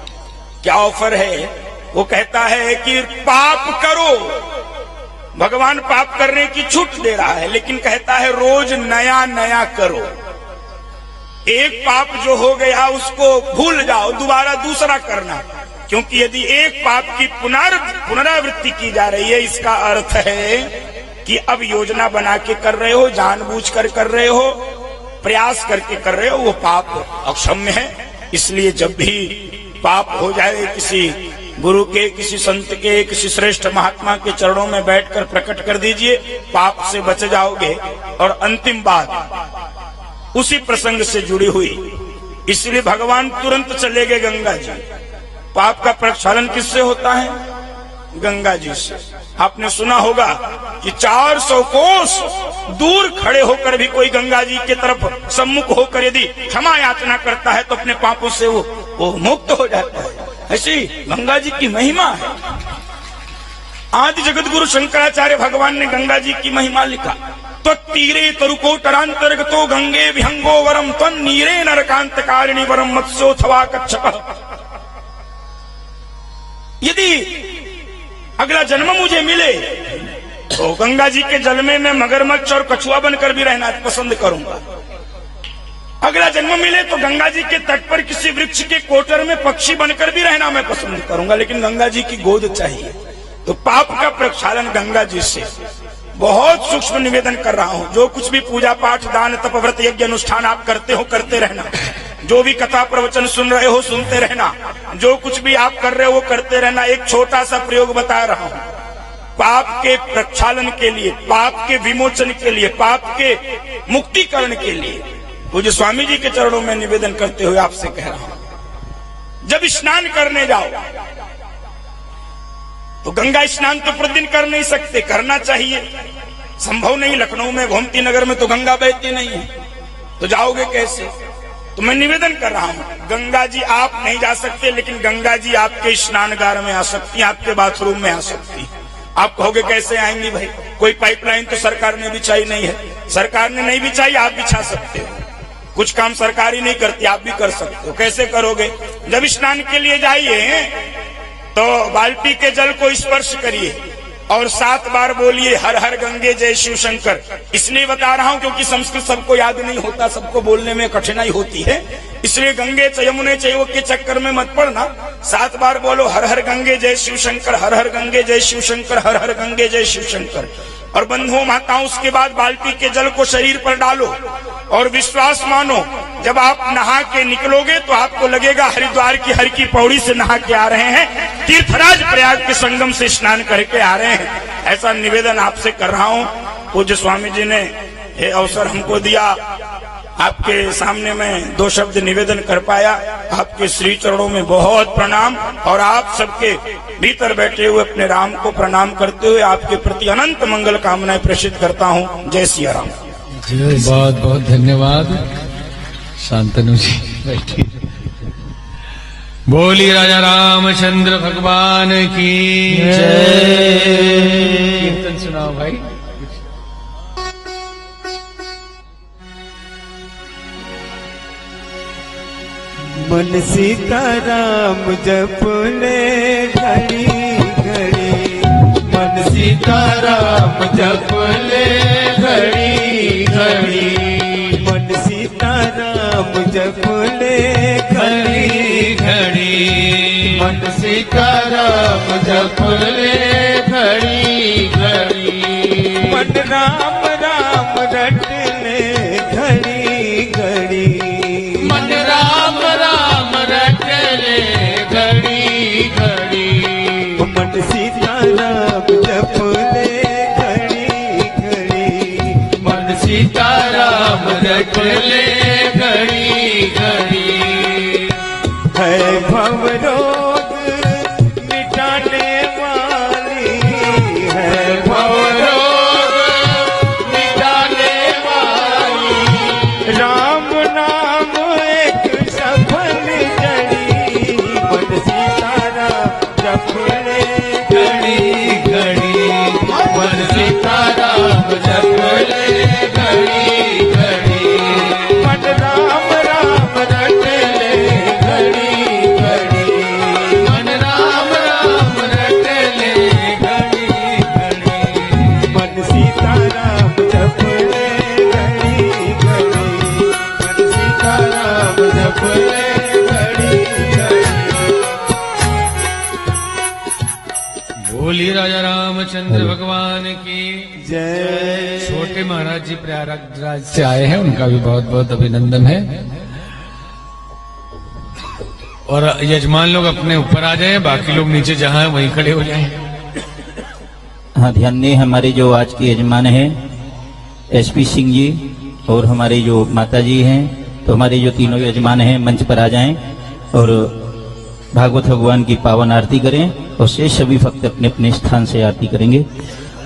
क्या ऑफर है? वो कहता है कि पाप करो। भगवान पाप करने की छूट दे रहा है, लेकिन कहता है रोज नया नया करो। एक पाप जो हो गया उसको भूल जाओ, दोबारा दूसरा करना। क्योंकि यदि एक पाप की पुनरावृत्ति की जा रही है, इसका अर्थ है कि अब योजना बना के कर रहे हो, जानबूझकर कर रहे हो, प्रयास करके कर रहे हो, वो पाप अक्षम्य है। इसलिए जब भी पाप हो जाए, किसी गुरु के, किसी संत के, किसी श्रेष्ठ महात्मा के चरणों में बैठकर प्रकट कर दीजिए, पाप से बच जाओगे। और अंतिम बात उसी प्रसंग से जुड़ी हुई, इसलिए भगवान तुरंत चले गए गंगा जी। पाप का प्रक्षालन किससे होता है? गंगा जी से। आपने सुना होगा कि 400 कोस दूर खड़े होकर भी कोई गंगा जी की तरफ सम्मुख होकर यदि क्षमा याचना करता है तो अपने पापों से वो मुक्त हो जाता है। ऐसी गंगा जी की महिमा है। आदि जगत गुरु शंकराचार्य भगवान ने गंगा जी की महिमा लिखा। तो तीरे तरुकोटरांतर्गतो गंगे विहंगो वरम त्वं नीरे नरकांत कारिणी वरम मत्स्योथवा कच्छपः। यदि अगला जन्म मुझे मिले तो गंगा जी के जल में मैं मगरमच्छ और कछुआ बनकर भी रहना पसंद करूंगा। अगला जन्म मिले तो गंगा जी के तट पर किसी वृक्ष के कोटर में पक्षी बनकर भी रहना मैं पसंद करूंगा, लेकिन गंगा जी की गोद चाहिए। तो पाप का प्रक्षालन गंगा जी से। बहुत सूक्ष्म निवेदन कर रहा हूं, जो कुछ भी पूजा पाठ, दान, तप, व्रत, यज्ञ, अनुष्ठान आप करते हो, करते रहना। जो भी कथा प्रवचन सुन रहे हो, सुनते रहना। जो कुछ भी आप कर रहे हो, वो करते रहना। एक छोटा सा प्रयोग बता रहा हूं। पाप के प्रक्षालन के लिए, पाप के विमोचन के लिए, पाप के मुक्तिकरण के लिए पूज्य स्वामी जी के चरणों में निवेदन करते हुए आपसे कह रहा हूं, जब स्नान करने जाओ तो गंगा स्नान तो प्रतिदिन कर नहीं सकते, करना चाहिए, संभव नहीं। लखनऊ में, गोमती नगर में तो गंगा बहती नहीं है, तो जाओगे कैसे? तो मैं निवेदन कर रहा हूं, गंगा जी आप नहीं जा सकते, लेकिन गंगा जी आपके स्नानगार में आ सकती है, आपके बाथरूम में आ सकती है। आप कहोगे कैसे आएंगी भाई? कोई पाइपलाइन तो सरकार ने बिछाई नहीं है। सरकार ने नहीं बिछाई, आप बिछा सकते हो। कुछ काम सरकारी नहीं करती, आप भी कर सकते हो। कैसे करोगे? जब स्नान के लिए जाइए तो बाल्टी के जल को स्पर्श करिए, और 7 बार बोलिए हर हर गंगे जय शिव शंकर। इसलिए बता रहा हूं क्योंकि संस्कृत सबको याद नहीं होता, सबको बोलने में कठिनाई होती है, इसलिए गंगे च यमुने चैव के चक्कर में मत पड़ना। 7 बार बोलो हर हर गंगे जय शिव शंकर, हर हर गंगे जय शिव शंकर, हर हर गंगे जय शिव शंकर। और बंधुओं माताओं, उसके बाद बाल्टी के जल को शरीर पर डालो और विश्वास मानो, जब आप नहा के निकलोगे तो आपको लगेगा हरिद्वार की हर की पौड़ी से नहा के आ रहे हैं, तीर्थराज प्रयाग के संगम से स्नान करके आ रहे हैं। ऐसा निवेदन आपसे कर रहा हूं। पूज्य स्वामी जी ने ये अवसर हमको दिया, आपके सामने मैं 2 शब्द निवेदन कर पाया। आपके श्री चरणों में बहुत प्रणाम और आप सबके भीतर बैठे हुए अपने राम को प्रणाम करते हुए आपके प्रति अनंत मंगल कामनाएं प्रेषित करता हूं। जय सिया राम। बहुत बहुत धन्यवाद। शांतनु जी बैठिए। बोली राजा रामचंद्र भगवान की जय। कीर्तन सुनाओ भाई। मन सीताराम जपले घड़ी घड़ी, मन सीताराम जपले घड़ी घड़ी, मन सीताराम जपले घड़ी घड़ी, मन सीताराम जपले घड़ी घड़ी, मन राम राम रटले घड़ी घड़ी, मन राम राम रटले घड़ी घड़ी, मन सीताराम जपले घड़ी घड़ी, मन सीताराम रटले घड़ी घड़ी, है भवरोग मिटाने वाली, है भवरोग मिटाने वाली, राम नाम एक सफल जड़ी, मन सीताराम जपले घड़ी घड़ी, मन सीताराम जपले घड़ी घड़ी, मन राम राम रटले घड़ी घड़ी, मन राम राम रटले घड़ी घड़ी, मन सीताराम जपले घड़ी घड़ी, मन सीताराम जपले घड़ी घड़ी। बोली राजा रामचंद्र भगवान की जय। छोटे महाराज जी प्रयागराज से आए हैं, उनका भी बहुत बहुत अभिनंदन है। और यजमान लोग अपने ऊपर आ जाएं, बाकी लोग नीचे जहां हैं वहीं खड़े हो जाएं। हाँ, ध्यान दें, हमारे जो आज के यजमान हैं एसपी सिंह जी और हमारे जो माता जी हैं, तो हमारे जो तीनों यजमान हैं मंच पर आ जाएं और भागवत भगवान की पावन आरती करें और शेष सभी भक्त अपने अपने स्थान से आरती करेंगे।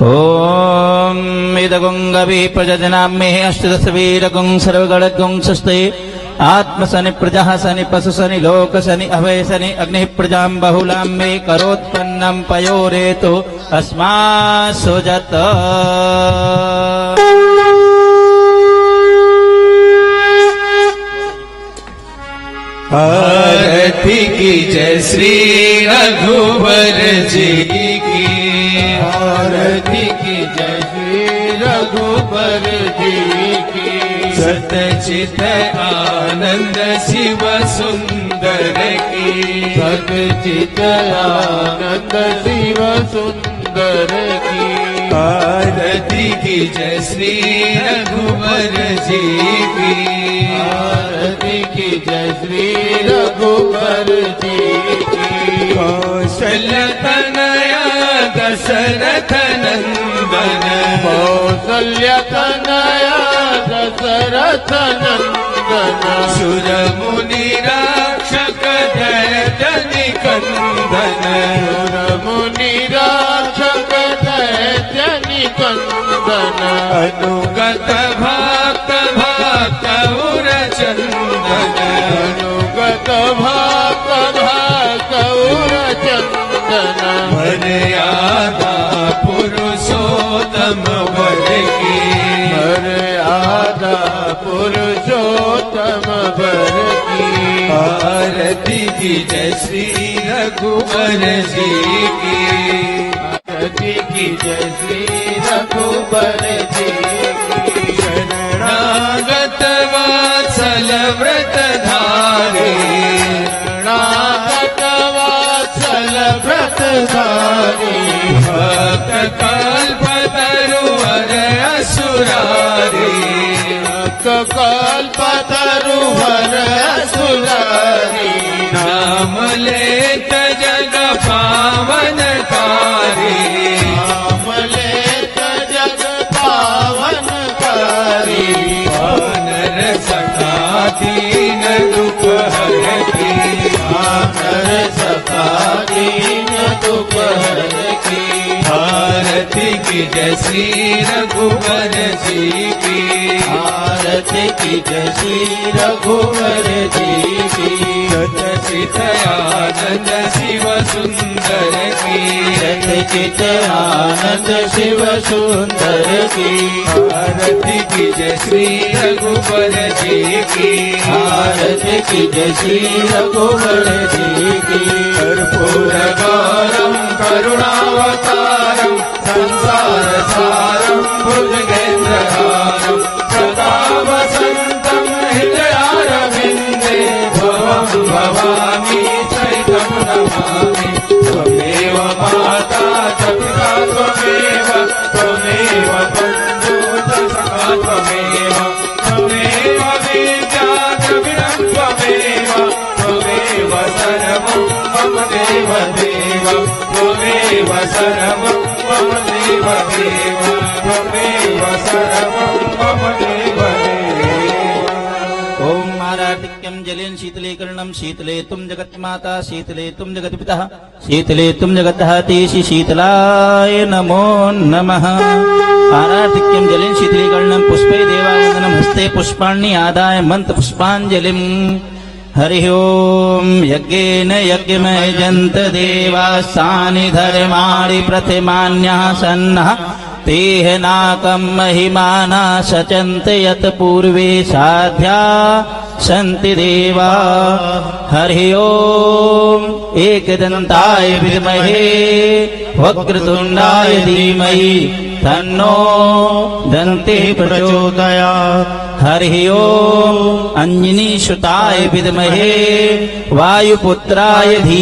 ओम वेदगंगवे प्रजनामे अष्टदशवीरगं सर्वगणगं सस्ते आत्मसनि प्रजा सनि पशु सनि लोक सनि अभय सनि अग्नि प्रजां बहुलां मे करोत्पन्नं पयोरेतो अस्मा सुजत। आरती की जय श्री रघुवर जी की, आरती की जय श्री रघुवर जी की, सतचित आनंद शिव सुंदर की, सतचित आनंद शिव सुंदर की, आरती की जय श्री रघुवर जी की, आरती की जय श्री रघुवर जी की, कौशल्य तनया दशरथ नंदन, कौशल्य तनया दशरथ नंदन, सुर मुनि रक्षक दैत्य निकंदन, सुर मुनि रक्षक दैत्य निकंदन, अनुगत भक्त भक्त उर चंदन, अनुगत भक्त भक्त उर चंदन, मर्यादा पुरुषोत्तम वर की, मर्यादा पुरुषोत्तम वर की, आरती की जय श्री रघुवर जी की, आरती की जय श्री रघुबर जी की शरणागत वात्सल व्रतधारी शरणागत वात्सल व्रतधारी भक्त कल्पतरुवर असुरारी भक्त कल्पतरुवर असुरारी नाम लेत जग पावनकारी नाम लेत जग पावनकारी वानर सखा दीन दुख हरती वानर सखा दीन दुख हरती आरती की जय श्री रघुवर जी की आरती की जय श्री रघुवर जी की चित आनंद शिव सुंदर की चित आनंद शिव सुंदर की आरती की जय श्री रघुवर जी की आरती की जय श्री रघुवर जी की कर्पूर गौरम करुणावतारम संसार सारम भुजगेन्द्रहारम सदा वसंतम हृदयारविंदे भवं भवानी चैतं नमामि त्वमेव माता च पिता त्वमेव त्वमेव बन्धुः च सखा त्वमेव त्वमेव विद्या द्रविणं त्वमेव त्वमेव सर्वं मम देव देव त्वमेव सर्वं मम देव देव त्वमेव सर्वं मम देव देव ओम माराटिक्यम जलेन शीतलीकरणम शीतले तुम जगन्माता शीतले तुम जगत्पिता शीतले तुम जगद्धाती शीतलाय नमो नमः माराटिक्यम जलेन शीतलीकरणम पुष्पे देवावंदनम हस्ते पुष्पाणि आदाय मंत्र पुष्पांजलिम हरि ओम यज्ञेन यज्ञमयजन्त देवास्तानि धर्माणि प्रतिमान्यः सन्नः तेह नाकं महिमाना सचन्त यत् पूर्वे साध्या सन्ति देवा हरि ओम एकदन्ताय विद्महे वक्रतुण्डाय धीमहि तन्नो दन्ति प्रचोदयात् हरि ओम अंजनी सुताय विद्महे वायुपुत्राय धीमहि